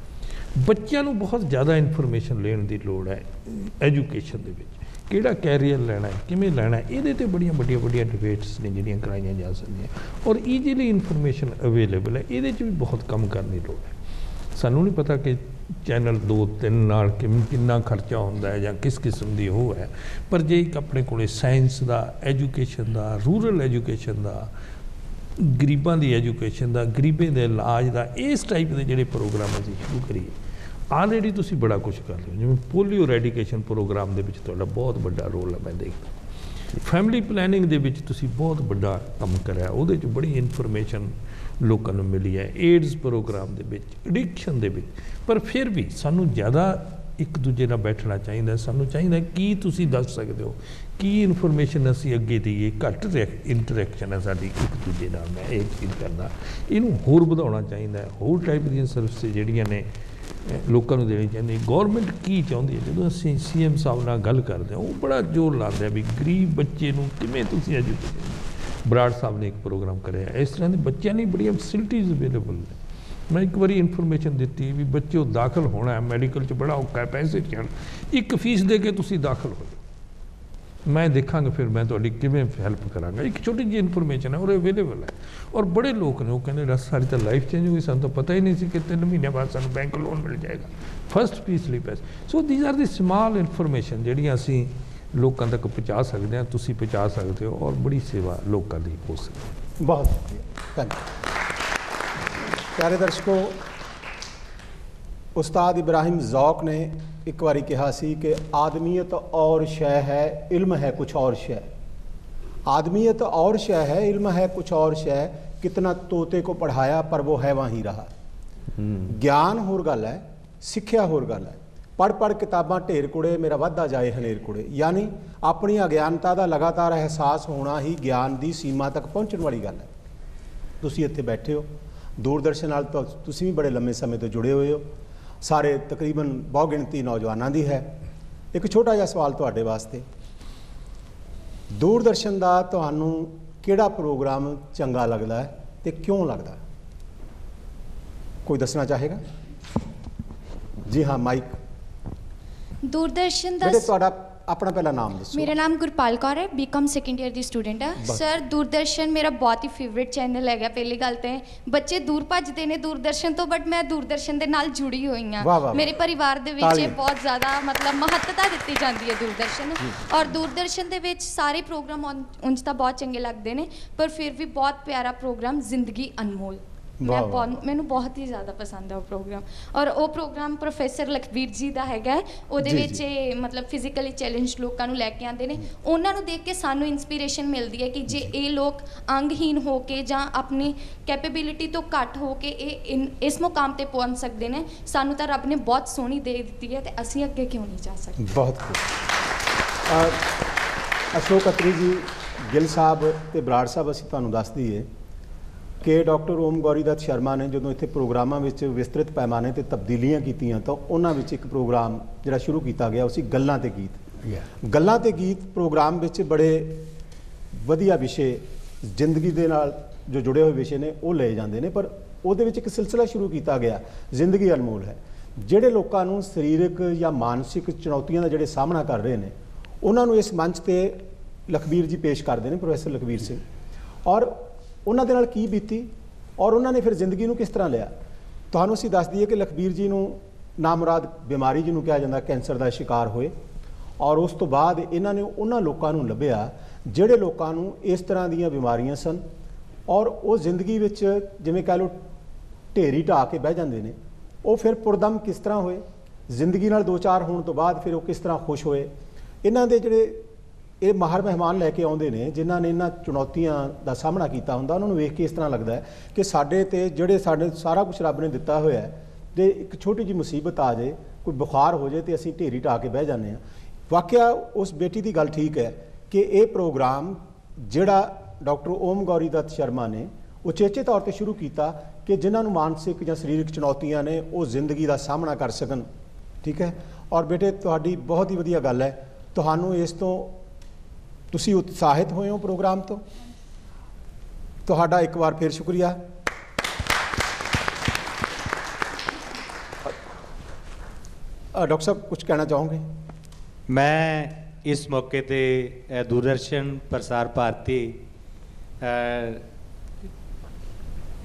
ਬੱਚਿਆਂ ਨੂੰ ਬਹੁਤ ਜ਼ਿਆਦਾ ਇਨਫੋਰਮੇਸ਼ਨ ਲੈਣ ਦੀ ਲੋੜ ਹੈ। ਐਜੂਕੇਸ਼ਨ ਦੇ ਵਿੱਚ ਕਿਹੜਾ ਕੈਰੀਅਰ ਲੈਣਾ ਹੈ, ਕਿਵੇਂ ਲੈਣਾ ਹੈ, ਇਹਦੇ 'ਤੇ ਬੜੀਆਂ ਵੱਡੀਆਂ ਡਿਬੇਟਸ ਨੇ ਜਿਹੜੀਆਂ ਕਰਾਈਆਂ ਜਾ ਸਕਦੀਆਂ, ਔਰ ਈਜ਼ੀਲੀ ਇਨਫੋਰਮੇਸ਼ਨ ਅਵੇਲੇਬਲ ਹੈ। ਇਹਦੇ 'ਚ ਵੀ ਬਹੁਤ ਕੰਮ ਕਰਨ ਦੀ ਲੋੜ ਹੈ। ਸਾਨੂੰ ਨਹੀਂ ਪਤਾ ਕਿ ਚੈਨਲ 2-3 ਨਾਲ ਕਿੰਨਾ ਖਰਚਾ ਹੁੰਦਾ ਹੈ ਜਾਂ ਕਿਸ ਕਿਸਮ ਦੀ ਉਹ ਹੈ, ਪਰ ਜੇ ਇੱਕ ਆਪਣੇ ਕੋਲ ਸਾਇੰਸ ਦਾ, ਐਜੂਕੇਸ਼ਨ ਦਾ, ਰੂਰਲ ਐਜੂਕੇਸ਼ਨ ਦਾ, ਗਰੀਬਾਂ ਦੀ ਐਜੂਕੇਸ਼ਨ ਦਾ, ਗਰੀਬੇ ਦੇ ਇਲਾਜ ਦਾ, ਇਸ ਟਾਈਪ ਦੇ ਜਿਹੜੇ ਪ੍ਰੋਗਰਾਮ ਅਸੀਂ ਸ਼ੁਰੂ ਕਰੀਏ। ਆਲਰੇਡੀ ਤੁਸੀਂ ਬੜਾ ਕੁਛ ਕਰ ਲਿਓ। ਜਿਵੇਂ ਪੋਲੀਓ ਰੈਡੀਕੇਸ਼ਨ ਪ੍ਰੋਗਰਾਮ ਦੇ ਵਿੱਚ ਤੁਹਾਡਾ ਬਹੁਤ ਵੱਡਾ ਰੋਲ ਹੈ, ਮੈਂ ਦੇਖਦਾ। ਫੈਮਿਲੀ ਪਲੈਨਿੰਗ ਦੇ ਵਿੱਚ ਤੁਸੀਂ ਬਹੁਤ ਵੱਡਾ ਕੰਮ ਕਰਿਆ, ਉਹਦੇ 'ਚ ਬੜੀ ਇਨਫੋਰਮੇਸ਼ਨ ਲੋਕਾਂ ਨੂੰ ਮਿਲੀ ਹੈ। ਏਡਜ਼ ਪ੍ਰੋਗਰਾਮ ਦੇ ਵਿੱਚ, ਐਡਿਕਸ਼ਨ ਦੇ ਵਿੱਚ। ਪਰ ਫਿਰ ਵੀ ਸਾਨੂੰ ਜ਼ਿਆਦਾ ਇੱਕ ਦੂਜੇ ਨਾਲ ਬੈਠਣਾ ਚਾਹੀਦਾ। ਸਾਨੂੰ ਚਾਹੀਦਾ ਕੀ ਤੁਸੀਂ ਦੱਸ ਸਕਦੇ ਹੋ, ਕੀ ਇਨਫੋਰਮੇਸ਼ਨ ਅਸੀਂ ਅੱਗੇ ਦੇਈਏ। ਘੱਟ ਇੰਟਰੈਕਸ਼ਨ ਹੈ ਸਾਡੀ ਇੱਕ ਦੂਜੇ ਨਾਲ, ਮੈਂ ਇਹ ਚੀਜ਼ ਕਰਦਾ। ਇਹਨੂੰ ਹੋਰ ਵਧਾਉਣਾ ਚਾਹੀਦਾ। ਹੋਰ ਟਾਈਪ ਦੀਆਂ ਸਰਵਿਸਿਜ਼ ਜਿਹੜੀਆਂ ਨੇ ਲੋਕਾਂ ਨੂੰ ਦੇਣੀ ਚਾਹੀਦੀ। ਗੌਰਮੈਂਟ ਕੀ ਚਾਹੁੰਦੀ ਹੈ? ਜਦੋਂ ਅਸੀਂ CM ਸਾਹਿਬ ਨਾਲ ਗੱਲ ਕਰਦੇ ਹਾਂ, ਉਹ ਬੜਾ ਜ਼ੋਰ ਲਾਉਂਦੇ ਆ ਵੀ ਗਰੀਬ ਬੱਚੇ ਨੂੰ ਕਿਵੇਂ ਤੁਸੀਂ ਐਜੂਕੇਸ਼ਨ। ਬਰਾੜ ਸਾਹਿਬ ਨੇ ਇੱਕ ਪ੍ਰੋਗਰਾਮ ਕਰਿਆ, ਇਸ ਤਰ੍ਹਾਂ ਦੇ ਬੱਚਿਆਂ ਲਈ ਬੜੀਆਂ ਫੈਸਿਲਿਟੀਜ਼ ਅਵੇਲੇਬਲ ਨੇ। ਮੈਂ ਇੱਕ ਵਾਰੀ ਇਨਫੋਰਮੇਸ਼ਨ ਦਿੱਤੀ ਵੀ ਬੱਚੇ ਉਹ ਦਾਖਲ ਹੋਣਾ ਹੈ ਮੈਡੀਕਲ 'ਚ, ਬੜਾ ਔਖਾ ਹੈ, ਪੈਸੇ ਚਾਹਣ, ਇੱਕ ਫੀਸ ਦੇ ਕੇ ਤੁਸੀਂ ਦਾਖਲ ਹੋ ਜਾਓ, ਮੈਂ ਦੇਖਾਂਗਾ ਫਿਰ ਮੈਂ ਤੁਹਾਡੀ ਕਿਵੇਂ ਹੈਲਪ ਕਰਾਂਗਾ। ਇੱਕ ਛੋਟੀ ਜਿਹੀ ਇਨਫੋਰਮੇਸ਼ਨ ਹੈ ਔਰ ਅਵੇਲੇਬਲ ਹੈ। ਔਰ ਬੜੇ ਲੋਕ ਨੇ ਉਹ ਕਹਿੰਦੇ ਡਾਕਟਰ ਸਾਡੀ ਤਾਂ ਲਾਈਫ ਚੇਂਜ ਹੋ ਗਈ, ਸਾਨੂੰ ਤਾਂ ਪਤਾ ਹੀ ਨਹੀਂ ਸੀ ਕਿ 3 ਮਹੀਨਿਆਂ ਬਾਅਦ ਸਾਨੂੰ ਬੈਂਕ ਲੋਨ ਮਿਲ ਜਾਏਗਾ ਫਸਟ ਫੀਸ ਲਈ ਪੈਸੇ। ਸੋ these R the small information ਜਿਹੜੀਆਂ ਅਸੀਂ ਲੋਕਾਂ ਤੱਕ ਪਹੁੰਚਾ ਸਕਦੇ ਹਾਂ, ਤੁਸੀਂ ਪਹੁੰਚਾ ਸਕਦੇ ਹੋ, ਔਰ ਬੜੀ ਸੇਵਾ ਲੋਕਾਂ ਦੀ ਹੋ ਸਕਦੀ ਹੈ। बहुत शुक्रिया, थैंक यू। प्यारे दर्शकों, उस्ताद इब्राहिम ज़ौक ने एक बारी कहा सी कि आदमीयत और शय है, इल्म है कुछ और शय। आदमीयत और शय है, इल्म है कुछ और शय। कितना तोते को पढ़ाया पर वो है वहीं रहा। ਗਿਆਨ ਹੋਰ ਗੱਲ ਹੈ, ਸਿੱਖਿਆ ਹੋਰ ਗੱਲ ਹੈ। ਪੜ੍ਹ ਕਿਤਾਬਾਂ ਢੇਰ ਕੁੜੇ, ਮੇਰਾ ਵਾਧਾ ਜਾਏ ਹਨੇਰ ਕੁੜੇ। ਯਾਨੀ ਆਪਣੀ ਅਗਿਆਨਤਾ ਦਾ ਲਗਾਤਾਰ ਅਹਿਸਾਸ ਹੋਣਾ ਹੀ ਗਿਆਨ ਦੀ ਸੀਮਾ ਤੱਕ ਪਹੁੰਚਣ ਵਾਲੀ ਗੱਲ ਹੈ। ਤੁਸੀਂ ਇੱਥੇ ਬੈਠੇ ਹੋ, ਦੂਰਦਰਸ਼ਨ ਨਾਲ ਤੁਸੀਂ ਵੀ ਬੜੇ ਲੰਮੇ ਸਮੇਂ ਤੋਂ ਜੁੜੇ ਹੋਏ ਹੋ। ਸਾਰੇ ਤਕਰੀਬਨ ਬਹੁ ਗਿਣਤੀ ਨੌਜਵਾਨਾਂ ਦੀ ਹੈ। ਇੱਕ ਛੋਟਾ ਜਿਹਾ ਸਵਾਲ ਤੁਹਾਡੇ ਵਾਸਤੇ, ਦੂਰਦਰਸ਼ਨ ਦਾ ਤੁਹਾਨੂੰ ਕਿਹੜਾ ਪ੍ਰੋਗਰਾਮ ਚੰਗਾ ਲੱਗਦਾ ਹੈ ਤੇ ਕਿਉਂ ਲੱਗਦਾ? कोई दसना चाहेगा? जी हाँ, माइक। दूरदर्शन दा अपना पहला नाम दसो। मेरा नाम गुरपाल कौर है, बीकॉम सेकंड ईयर की स्टूडेंट है सर। दूरदर्शन मेरा बहुत ही फेवरेट चैनल है। पहली गल तो बच्चे दूर भजते ने दूरदर्शन तो, बट मैं दूरदर्शन के नाल जुड़ी हुई हाँ। मेरे परिवार दे विच बहुत ज़्यादा मतलब महत्ता दी जाती है दूरदर्शन। और दूरदर्शन दे विच सारे प्रोग्राम उंज तां बहुत चंगे लगते हैं, पर फिर भी बहुत प्यारा प्रोग्राम जिंदगी अनमोल मैनू बहुत ही ज़्यादा पसंद है वो प्रोग्राम। और वो प्रोग्राम प्रोफैसर लखबीर जी का है। ਉਹਦੇ ਵਿੱਚ मतलब फिजिकली चैलेंज लोगों ਨੂੰ ਲੈ ਕੇ ਆਉਂਦੇ ਨੇ। ਉਹਨਾਂ ਨੂੰ ਦੇਖ ਕੇ ਸਾਨੂੰ ਇੰਸਪੀਰੇਸ਼ਨ ਮਿਲਦੀ ਹੈ ਕਿ ਜੇ ਇਹ ਲੋਕ ਅੰਗਹੀਨ ਹੋ ਕੇ ਜਾਂ ਆਪਣੀ ਕੈਪੇਬਿਲਿਟੀ ਤੋਂ ਘੱਟ ਹੋ ਕੇ ਇਹ ਇਸ ਮੁਕਾਮ ਤੇ ਪਹੁੰਚ ਸਕਦੇ ਨੇ। ਸਾਨੂੰ ਤਾਂ ਰੱਬ ਨੇ ਬਹੁਤ ਸੋਹਣੀ ਦੇ ਦਿੱਤੀ ਹੈ ਤੇ ਅਸੀਂ ਅੱਗੇ ਕਿਉਂ ਨਹੀਂ ਜਾ ਸਕਦੇ। ਬਹੁਤ ਅਸ਼ੋਕ ਅਤਰੀ ਜੀ, ਗਿੱਲ ਸਾਹਿਬ ਤੇ ਬਰਾੜ ਸਾਹਿਬ, ਅਸੀਂ ਤੁਹਾਨੂੰ ਦੱਸ ਦਈਏ ਕਿ ਡਾਕਟਰ ਓਮ ਗੌਰੀ ਦੱਤ ਸ਼ਰਮਾ ਨੇ ਜਦੋਂ ਇੱਥੇ ਪ੍ਰੋਗਰਾਮਾਂ ਵਿੱਚ ਵਿਸਤ੍ਰਿਤ ਪੈਮਾਨੇ ਤੇ ਤਬਦੀਲੀਆਂ ਕੀਤੀਆਂ ਤਾਂ ਉਹਨਾਂ ਵਿੱਚ ਇੱਕ ਪ੍ਰੋਗਰਾਮ ਜਿਹੜਾ ਸ਼ੁਰੂ ਕੀਤਾ ਗਿਆ ਉਹ ਸੀ ਗੱਲਾਂ ਤੇ ਗੀਤ। ਗੱਲਾਂ ਤੇ ਗੀਤ ਪ੍ਰੋਗਰਾਮ ਵਿੱਚ ਬੜੇ ਵਧੀਆ ਵਿਸ਼ੇ ਜ਼ਿੰਦਗੀ ਦੇ ਨਾਲ ਜੋ ਜੁੜੇ ਹੋਏ ਵਿਸ਼ੇ ਨੇ ਉਹ ਲਏ ਜਾਂਦੇ ਨੇ, ਪਰ ਉਹਦੇ ਵਿੱਚ ਇੱਕ ਸਿਲਸਿਲਾ ਸ਼ੁਰੂ ਕੀਤਾ ਗਿਆ, ਜ਼ਿੰਦਗੀ ਅਨਮੋਲ ਹੈ। ਜਿਹੜੇ ਲੋਕਾਂ ਨੂੰ ਸਰੀਰਕ ਜਾਂ ਮਾਨਸਿਕ ਚੁਣੌਤੀਆਂ ਦਾ ਜਿਹੜੇ ਸਾਹਮਣਾ ਕਰ ਰਹੇ ਨੇ ਉਹਨਾਂ ਨੂੰ ਇਸ ਮੰਚ ਤੇ ਲਖਬੀਰ ਜੀ ਪੇਸ਼ ਕਰਦੇ ਨੇ, ਪ੍ਰੋਫੈਸਰ ਲਖਬੀਰ ਸਿੰਘ। ਔਰ ਉਹਨਾਂ ਦੇ ਨਾਲ ਕੀ ਬੀਤੀ ਔਰ ਉਹਨਾਂ ਨੇ ਫਿਰ ਜ਼ਿੰਦਗੀ ਨੂੰ ਕਿਸ ਤਰ੍ਹਾਂ ਲਿਆ। ਤੁਹਾਨੂੰ ਅਸੀਂ ਦੱਸ ਦਈਏ ਕਿ ਲਖਬੀਰ ਜੀ ਨੂੰ ਨਾਮੁਰਾਦ ਬਿਮਾਰੀ ਜਿਹਨੂੰ ਕਿਹਾ ਜਾਂਦਾ ਕੈਂਸਰ ਦਾ ਸ਼ਿਕਾਰ ਹੋਏ ਔਰ ਉਸ ਤੋਂ ਬਾਅਦ ਇਹਨਾਂ ਨੇ ਉਹਨਾਂ ਲੋਕਾਂ ਨੂੰ ਲੱਭਿਆ ਜਿਹੜੇ ਲੋਕਾਂ ਨੂੰ ਇਸ ਤਰ੍ਹਾਂ ਦੀਆਂ ਬਿਮਾਰੀਆਂ ਸਨ ਔਰ ਉਹ ਜ਼ਿੰਦਗੀ ਵਿੱਚ ਜਿਵੇਂ ਕਹਿ ਲਓ ਢੇਰੀ ਢਾਹ ਕੇ ਬਹਿ ਜਾਂਦੇ ਨੇ। ਉਹ ਫਿਰ ਪੁਰਦਮ ਕਿਸ ਤਰ੍ਹਾਂ ਹੋਏ, ਜ਼ਿੰਦਗੀ ਨਾਲ ਦੋ ਚਾਰ ਹੋਣ ਤੋਂ ਬਾਅਦ ਫਿਰ ਉਹ ਕਿਸ ਤਰ੍ਹਾਂ ਖੁਸ਼ ਹੋਏ। ਇਹਨਾਂ ਦੇ ਜਿਹੜੇ ਇਹ ਮਾਹਰ ਮਹਿਮਾਨ ਲੈ ਕੇ ਆਉਂਦੇ ਨੇ ਜਿਨ੍ਹਾਂ ਨੇ ਇਹਨਾਂ ਚੁਣੌਤੀਆਂ ਦਾ ਸਾਹਮਣਾ ਕੀਤਾ ਹੁੰਦਾ, ਉਹਨਾਂ ਨੂੰ ਵੇਖ ਕੇ ਇਸ ਤਰ੍ਹਾਂ ਲੱਗਦਾ ਹੈ ਕਿ ਸਾਡੇ ਤੇ ਜਿਹੜੇ ਸਾਡੇ ਸਾਰਾ ਕੁਝ ਰੱਬ ਨੇ ਦਿੱਤਾ ਹੋਇਆ ਹੈ ਤੇ ਇੱਕ ਛੋਟੀ ਜਿਹੀ ਮੁਸੀਬਤ ਆ ਜਾਏ, ਕੋਈ ਬੁਖਾਰ ਹੋ ਜਾਏ ਤੇ ਅਸੀਂ ਢੇਰੀ ਢਾਹ ਕੇ ਬਹਿ ਜਾਂਦੇ ਹਾਂ। ਵਾਕਿਆ ਉਸ ਬੇਟੀ ਦੀ ਗੱਲ ਠੀਕ ਹੈ ਕਿ ਇਹ ਪ੍ਰੋਗਰਾਮ ਜਿਹੜਾ ਡਾਕਟਰ ਓਮ ਗੌਰੀ ਦੱਤ ਸ਼ਰਮਾ ਨੇ ਉਚੇਚੇ ਤੌਰ ਤੇ ਸ਼ੁਰੂ ਕੀਤਾ ਕਿ ਜਿਨ੍ਹਾਂ ਨੂੰ ਮਾਨਸਿਕ ਜਾਂ ਸਰੀਰਕ ਚੁਣੌਤੀਆਂ ਨੇ ਉਹ ਜ਼ਿੰਦਗੀ ਦਾ ਸਾਹਮਣਾ ਕਰ ਸਕਣ। ਠੀਕ ਹੈ। ਔਰ ਬੇਟੇ ਤੁਹਾਡੀ ਬਹੁਤ ਹੀ ਵਧੀਆ ਗੱਲ ਹੈ, ਤੁਹਾਨੂੰ ਇਸ ਤੋਂ ਤੁਸੀਂ ਉਤਸ਼ਾਹਿਤ ਹੋਏ ਹੋ ਪ੍ਰੋਗਰਾਮ ਤੋਂ, ਤੁਹਾਡਾ ਇੱਕ ਵਾਰ ਫਿਰ ਸ਼ੁਕਰੀਆ। डॉक्टर साहब कुछ कहना चाहोगे? मैं इस मौके पे दूरदर्शन प्रसार भारती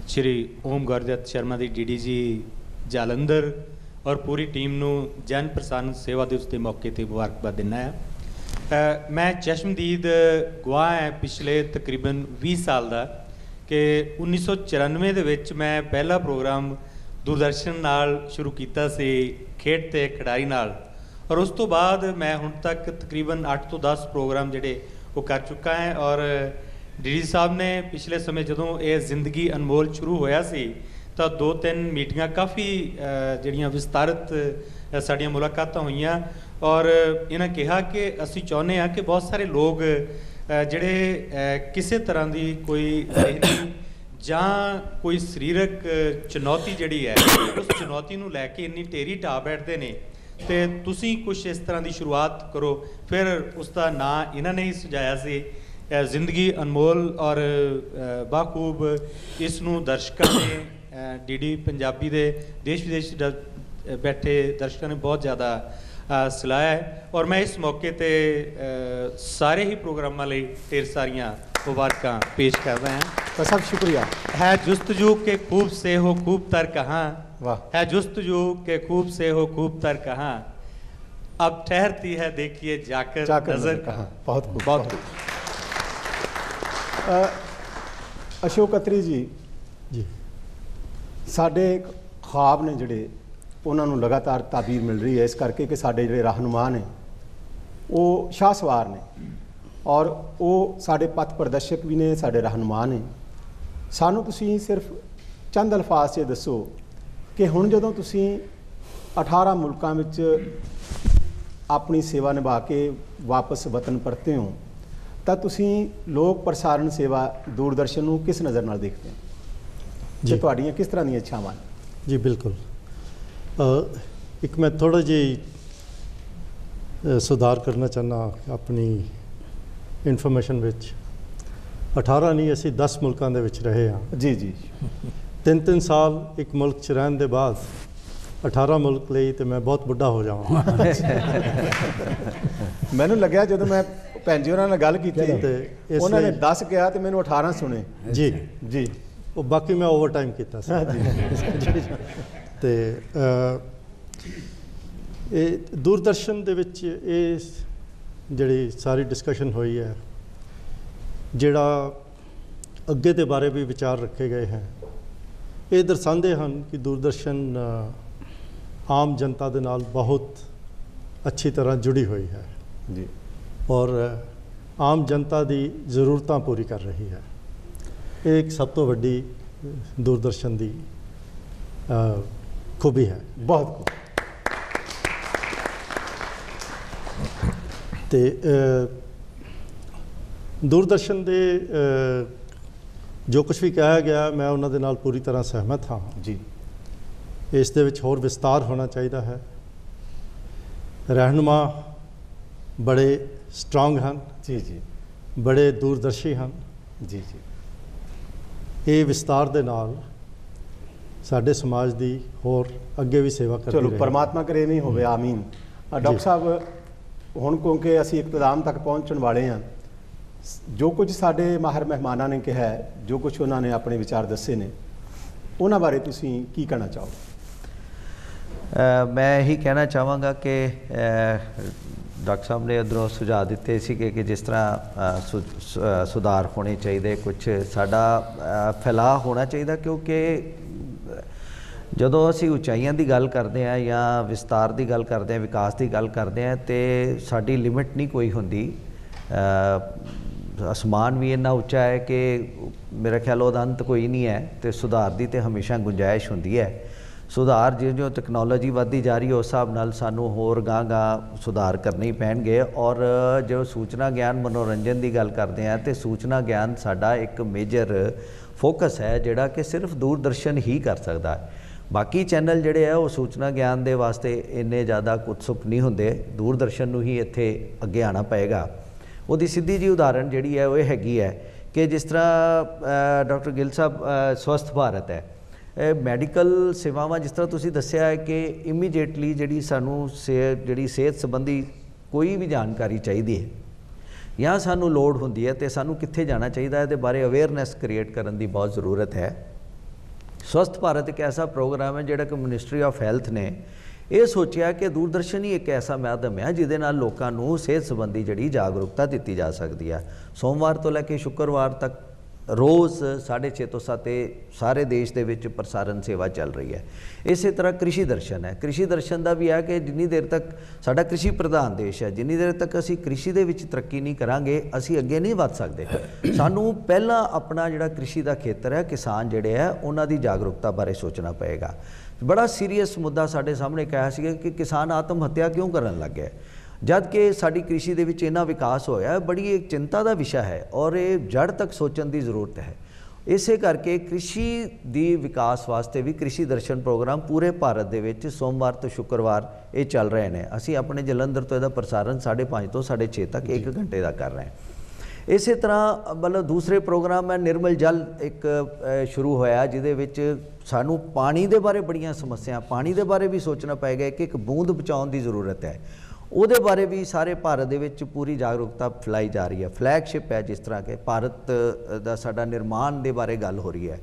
श्री ओम गौरी दत्त शर्मा दी DDG जालंधर और पूरी टीम नू जन प्रसारण सेवा दिवस के मौके पर मुबारकबाद दिना है। मैं चश्मदीद गवाह है पिछले तकरीबन 20 साल का कि 1994 ਦੇ ਵਿੱਚ मैं पहला प्रोग्राम दूरदर्शन नाल शुरू किया सी खेड ते खिडारी नाल और उस तो बाद मैं हुण तक तकरीबन 8 तो 10 प्रोग्राम जिहड़े वो कर चुका है। और DDG साहब ने पिछले समय जदों ये जिंदगी अनमोल शुरू होया सी तो 2-3 मीटिंगां काफ़ी जिहड़ियां विस्तारित साड़ियां मुलाकातां होईयां और इन्हां कहा कि असीं चाहुंदे हां कि बहुत सारे लोग जिहड़े किसी तरह की कोई ਜਾਂ ਕੋਈ ਸਰੀਰਕ ਚੁਣੌਤੀ ਜਿਹੜੀ ਹੈ ਉਸ ਚੁਣੌਤੀ ਨੂੰ ਲੈ ਕੇ ਇੰਨੀ ਢੇਰੀ ਢਾਹ ਬੈਠਦੇ ਨੇ ਤੇ ਤੁਸੀਂ ਕੁਝ ਇਸ ਤਰ੍ਹਾਂ ਦੀ ਸ਼ੁਰੂਆਤ ਕਰੋ। ਫਿਰ ਉਸ ਦਾ ਨਾਂ ਇਹਨਾਂ ਨੇ ਹੀ ਸੁਝਾਇਆ ਸੀ ਜ਼ਿੰਦਗੀ ਅਨਮੋਲ ਔਰ ਬਾਖੂਬ ਇਸ ਨੂੰ ਦਰਸ਼ਕਾਂ ਨੇ DD ਪੰਜਾਬੀ ਦੇ ਦੇਸ਼ ਵਿਦੇਸ਼ ਬੈਠੇ ਦਰਸ਼ਕਾਂ ਨੇ ਬਹੁਤ ਜ਼ਿਆਦਾ ਸਲਾਹਿਆ ਹੈ ਔਰ ਮੈਂ ਇਸ ਮੌਕੇ ਤੇ ਸਾਰੇ ਹੀ ਪ੍ਰੋਗਰਾਮਾਂ ਲਈ ਢੇਰ ਸਾਰੀਆਂ मुबारक पेश कर रहे हैं। तो सब शुक्रिया। है जुस्तजू के खूब से हो खूब तर कहाँ, है जुस्तजू के खूब से हो खूब तर कहाँ, अब ठहरती है देखिए जाकर नजर कहाँ। बहुत खूब, बहुत खूब। अशोक कतरी जी जी साढ़े ख्वाब ने जिहड़े उन्होंने लगातार ताबीर मिल रही है इस करके कि साढ़े जिहड़े रहनुमा ने वो शाहसवार ने और वो साढ़े पथ प्रदर्शक भी ने, साढ़े रहनुमा ने। सानू तुसीं सिर्फ चंद अल्फाज से दसो कि हुण जदों तुसीं 18 मुल्कां विच अपनी सेवा निभा के वापस वतन परते हो तो तुसीं लोक प्रसारण सेवा दूरदर्शन नूं किस नज़र नाल देखते हैं जी तुहाड़ियां किस तरह दी इच्छावां? जी बिल्कुल। एक मैं थोड़ा जी सुधार करना चाहना अपनी इन्फॉर्मेशन विच 18 नहीं असी 10 मुल्कां दे विच रहे हाँ जी जी 3 साल एक मुल्क च रहन दे बाद 18 मुल्क ਲਈ तो मैं बहुत बुढ़ा हो जावां। मैनू लग्या जो मैं भैन जी उन्होंने गल की उन्होंने 10 कहा तो मैंने 18 सुने जी जी वो बाकी मैं ओवर टाइम किया तो दूरदर्शन दे विच जिहड़ी सारी डिस्कशन हुई है जिहड़ा अगे दे बारे भी विचार रखे गए हैं ये दर्शाते हैं कि दूरदर्शन आम जनता दे नाल बहुत अच्छी तरह जुड़ी हुई है जी और आम जनता दी ज़रूरतां पूरी कर रही है। एक सब तो वड्डी दूरदर्शन दी खूबी है। बहुत ते दूरदर्शन दे जो कुछ भी कहा गया मैं उन्हां दे नाल पूरी तरह सहमत हाँ जी। इस दे विच होर विस्तार होना चाहिए है। रहनुमा बड़े स्ट्रोंग हैं जी जी बड़े दूरदर्शी हैं जी जी ये विस्तार दे नाल साडे समाज दी होर अगे भी सेवा करती चलो परमात्मा करे नहीं होवे आमीन। डॉक्टर साहब हुण क्योंकि असी इख्तिताम तक पहुँचण वाले हाँ जो कुछ साडे माहर मेहमानां ने कहा है जो कुछ उन्होंने अपने विचार दसे ने उन्हां बारे तुसीं की कहना चाहो? मैं यही कहना चाहांगा कि डॉक्टर साहब ने उधरों सुझाव दिते सी कि जिस तरह सुधार होने चाहिए कुछ साडा फैलाव होना चाहिए क्योंकि जदों असी उचाइयां की गल करते हैं या विस्तार की गल करते हैं विकास की गल करते हैं तो साडी लिमिट नहीं कोई होंदी। आसमान भी इन्ना उच्चा है कि मेरा ख्याल ਉਹਦਾ अंत कोई नहीं है तो सुधार की तो हमेशा गुंजाइश होंदी है। सुधार जो तकनोलॉजी बढ़ती जा रही है उस हिसाब नाल सानू होर गां सुधार करने ही पैणगे। और जो सूचना ज्ञान मनोरंजन की गल करते हैं तो सूचना ज्ञान साडा एक मेजर फोकस है जिहड़ा कि सिर्फ दूरदर्शन ही कर सकता है। बाकी चैनल जिहड़े है वो सूचना ज्ञान के वास्ते इन्ने ज़्यादा उत्सुक नहीं होंदे। दूरदर्शन नूं ही इत्थे अगे आना पएगा। ਉਹਦੀ ਸਿੱਧੀ जी उदाहरण जी है वो हैगी है कि जिस तरह डॉक्टर गिल साहब स्वस्थ भारत है मैडिकल सेवावां जिस तरह तुसीं दस्सिया है कि इमीडिएटली जी सानू सेहत संबंधी कोई भी जानकारी चाहिए है या सानू लोड़ होंदी है तो सानू कित्थे जाना चाहिए है इहदे बारे अवेयरनैस क्रिएट करने की बहुत ज़रूरत है। स्वस्थ भारत एक ऐसा प्रोग्राम है जिहड़ा कि मिनिस्ट्री ऑफ हैल्थ ने ये सोचा कि दूरदर्शन ही एक ऐसा माध्यम है जिहदे नाल लोकां नूं सेहत संबंधी जिहड़ी जागरूकता दी जा सकती है। सोमवार तो लैके शुक्रवार तक रोज़ 6:30 तो 7 सारे देश दे विच प्रसारण सेवा चल रही है। इस तरह कृषि दर्शन है। कृषि दर्शन का भी है कि जिन्नी देर तक साडा कृषि प्रधान देश है जिन्नी देर तक असी कृषि दे विच तरक्की नहीं करांगे असी अगे नहीं वध सकते। सानू पहला अपना जिहड़ा कृषि का खेतर है किसान जिहड़े है उन्हां दी जागरूकता बारे सोचना पएगा। बड़ा सीरीयस मुद्दा साडे सामने कहा सीगा कि किसान आत्म हत्या क्यों करन लग गए जद कि साडी कृषि दे विच इन्ना विकास होया बड़ी एक चिंता का विषय है और ये जड़ तक सोचने की जरूरत है। इसे करके कृषि दी विकास वास्ते भी कृषि दर्शन प्रोग्राम पूरे भारत दे विच सोमवार तो शुक्रवार ये चल रहे हैं। असी अपने जलंधर तो यदा प्रसारण 5:30 तो 6:30 तक 1 घंटे का कर रहे हैं। इस तरह मतलब दूसरे प्रोग्राम है निर्मल जल एक शुरू होया जिहदे विच सानू पानी दे बारे बड़ियां समस्या पानी दे बारे भी सोचना पएगा कि एक बूंद बचाउण दी ज़रूरत है। ਉਹਦੇ बारे भी सारे भारत दे विच पूरी जागरूकता फैलाई जा रही है। फ्लैगशिप है जिस तरह के भारत दा साडा निर्माण दे बारे गल हो रही है।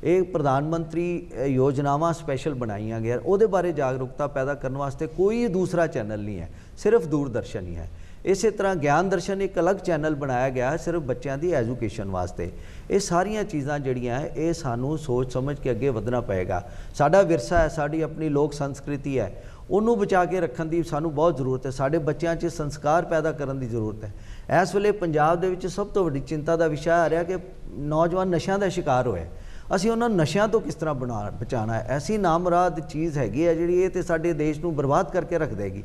ये प्रधानमंत्री योजनावां स्पैशल बनाईयां गया ਉਹਦੇ बारे जागरूकता पैदा करने वास्ते कोई दूसरा चैनल नहीं है सिर्फ दूरदर्शन ही है। ਇਸੇ ਤਰ੍ਹਾਂ ਗਿਆਨ ਦਰਸ਼ਨ ਇੱਕ ਅਲੱਗ ਚੈਨਲ ਬਣਾਇਆ ਗਿਆ ਸਿਰਫ ਬੱਚਿਆਂ ਦੀ ਐਜੂਕੇਸ਼ਨ ਵਾਸਤੇ। ਇਹ ਸਾਰੀਆਂ ਚੀਜ਼ਾਂ ਜਿਹੜੀਆਂ ਹੈ ਇਹ ਸਾਨੂੰ ਸੋਚ ਸਮਝ ਕੇ ਅੱਗੇ ਵਧਣਾ ਪਏਗਾ। ਸਾਡਾ ਵਿਰਸਾ ਹੈ, ਸਾਡੀ ਆਪਣੀ ਲੋਕ ਸੰਸਕ੍ਰਿਤੀ ਹੈ, ਉਹਨੂੰ ਬਚਾ ਕੇ ਰੱਖਣ ਦੀ ਸਾਨੂੰ ਬਹੁਤ ਜ਼ਰੂਰਤ ਹੈ। ਸਾਡੇ ਬੱਚਿਆਂ 'ਚ ਸੰਸਕਾਰ ਪੈਦਾ ਕਰਨ ਦੀ ਜ਼ਰੂਰਤ ਹੈ। ਇਸ ਵੇਲੇ ਪੰਜਾਬ ਦੇ ਵਿੱਚ ਸਭ ਤੋਂ ਵੱਡੀ ਚਿੰਤਾ ਦਾ ਵਿਸ਼ਾ ਆ ਰਿਹਾ ਕਿ ਨੌਜਵਾਨ ਨਸ਼ਿਆਂ ਦਾ ਸ਼ਿਕਾਰ ਹੋਏ। ਅਸੀਂ ਉਹਨਾਂ ਨਸ਼ਿਆਂ ਤੋਂ ਕਿਸ ਤਰ੍ਹਾਂ ਬਚਾਉਣਾ ਹੈ। ਐਸੀ ਨਾਮੁਰਾਦ ਚੀਜ਼ ਹੈਗੀ ਹੈ ਜਿਹੜੀ ਇਹ ਤਾਂ ਸਾਡੇ ਦੇਸ਼ ਨੂੰ ਬਰਬਾਦ ਕਰਕੇ ਰੱਖ ਦੇਗੀ।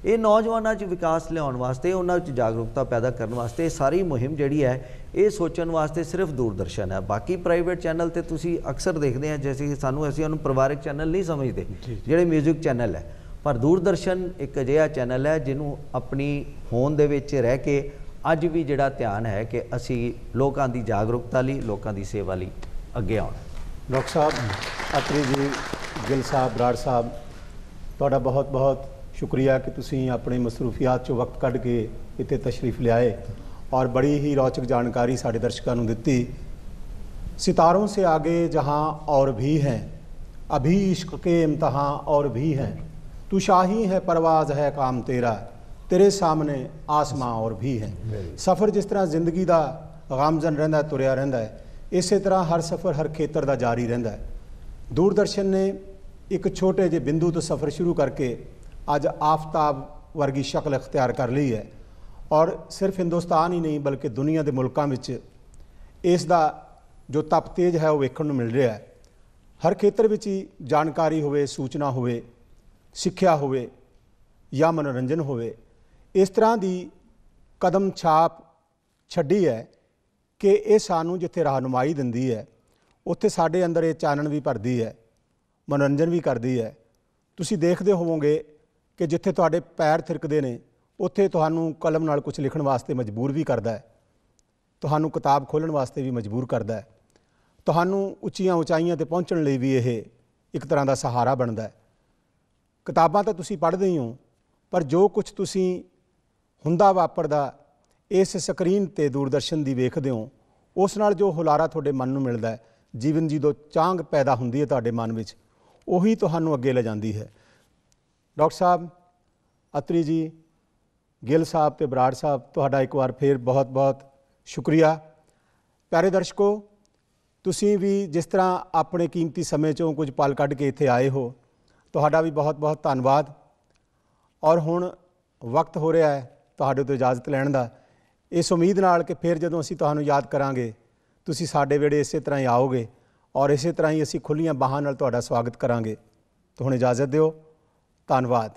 ਇਹ ਨੌਜਵਾਨਾਂ 'ਚ ਵਿਕਾਸ ਲਿਆਉਣ ਵਾਸਤੇ, ਉਹਨਾਂ 'ਚ ਜਾਗਰੂਕਤਾ ਪੈਦਾ ਕਰਨ ਵਾਸਤੇ ਇਹ ਸਾਰੀ ਮੁਹਿੰਮ ਜਿਹੜੀ ਹੈ ਇਹ ਸੋਚਣ ਵਾਸਤੇ ਸਿਰਫ ਦੂਰਦਰਸ਼ਨ ਹੈ। ਬਾਕੀ ਪ੍ਰਾਈਵੇਟ ਚੈਨਲ ਤੇ ਤੁਸੀਂ ਅਕਸਰ ਦੇਖਦੇ ਆ, ਜੈਸੇ ਅਸੀਂ ਉਹਨੂੰ ਪਰਿਵਾਰਕ ਚੈਨਲ ਨਹੀਂ ਸਮਝਦੇ ਜਿਹੜੇ ਮਿਊਜ਼ਿਕ ਚੈਨਲ ਹੈ, ਪਰ ਦੂਰਦਰਸ਼ਨ ਇੱਕ ਅਜਿਹਾ ਚੈਨਲ ਹੈ ਜਿਹਨੂੰ ਆਪਣੀ ਹੋਂਦ ਦੇ ਵਿੱਚ ਰਹਿ ਕੇ ਅੱਜ ਵੀ ਜਿਹੜਾ ਧਿਆਨ ਹੈ ਕਿ ਅਸੀਂ ਲੋਕਾਂ ਦੀ ਜਾਗਰੂਕਤਾ ਲਈ, ਲੋਕਾਂ ਦੀ ਸੇਵਾ ਲਈ ਅੱਗੇ ਆਉਣਾ। ਡਾਕਟਰ ਸਾਹਿਬ ਅਤਰੀ ਜੀ, ਗਿੱਲ ਸਾਹਿਬ, ਬਰਾੜ ਸਾਹਿਬ, ਤੁਹਾਡਾ ਬਹੁਤ ਬਹੁਤ शुक्रिया कि तुसीं अपने मसरूफियात चो वक्त कढ़ के इत्थे तशरीफ लियाए और बड़ी ही रोचक जानकारी साढ़े दर्शकों को दी। सितारों से आगे जहाँ और भी हैं, अभी इश्क के इम्तहान और भी हैं, तू शाही है परवाज़ है काम तेरा, तेरे सामने आसमां और भी हैं। सफ़र जिस तरह जिंदगी का गामजन रहिंदा तुरिया रहिंदा है, इस तरह हर सफ़र हर खेतर का जारी रहिंदा है। दूरदर्शन ने एक छोटे जे बिंदु तो सफ़र शुरू करके अज आफताब वर्गी शक्ल इख्तियार कर ली है और सिर्फ हिंदुस्तान ही नहीं बल्कि दुनिया के मुल्कों में इसका जो तप तेज है वो वेखण नूं मिल रहा है। हर खेतर में ही जानकारी होवे, सूचना होवे, सिक्ख्या होवे या मनोरंजन होवे, इस तरह की कदम छाप छड्डी है कि ये सानू जिथे रहनुमाई दिंदी है उत्थे साडे अंदर ये चानण भी भरदी है, मनोरंजन भी करती है। तुसीं देखते होवोगे कि जिथे तुहाडे पैर थिरकदे ने उत्थे तुहानू कलम नाल कुछ लिखण वास्ते मजबूर भी करदा है, तुहानू किताब खोलण वास्ते भी मजबूर करदा है, तुहानू उच्चियां उचाइयां ते पहुंचण लई भी ये एक तरह का सहारा बनदा है। किताबां तां तुसीं पढ़दे ही हो, पर जो कुछ तुसीं हुंदा वापरदा इस स्क्रीन ते दूरदर्शन दी वेखदे हो, उस नाल जो हुलारा तुहाडे मन नूं मिलदा है, जीवन जी दो चांग पैदा हुंदी है तुहाडे मन विच, उही तुहानू अगे ले जांदी है। डॉक्टर साहब अतरी जी, गिल साहब ते बराड़ साहब, तुहाडा एक बार फिर बहुत बहुत शुक्रिया। प्यारे दर्शकों, तुसीं भी जिस तरह अपने कीमती समय चों कुछ पल कढ़ के इत्थे आए हो, तुहाडा भी बहुत बहुत धन्नवाद। और हुण वक्त हो रहा है तुहाडे तो इजाज़त लैण दा, इस उम्मीद नाल कि फिर जदों असीं तुहानूं याद करांगे तुसीं साडे वेड़े इसे तरह ही आओगे और इसे तरह ही असीं खुल्लियां बाहां नाल तुहाडा स्वागत करांगे। तो हुण इजाज़त दिओ, धन्नवाद।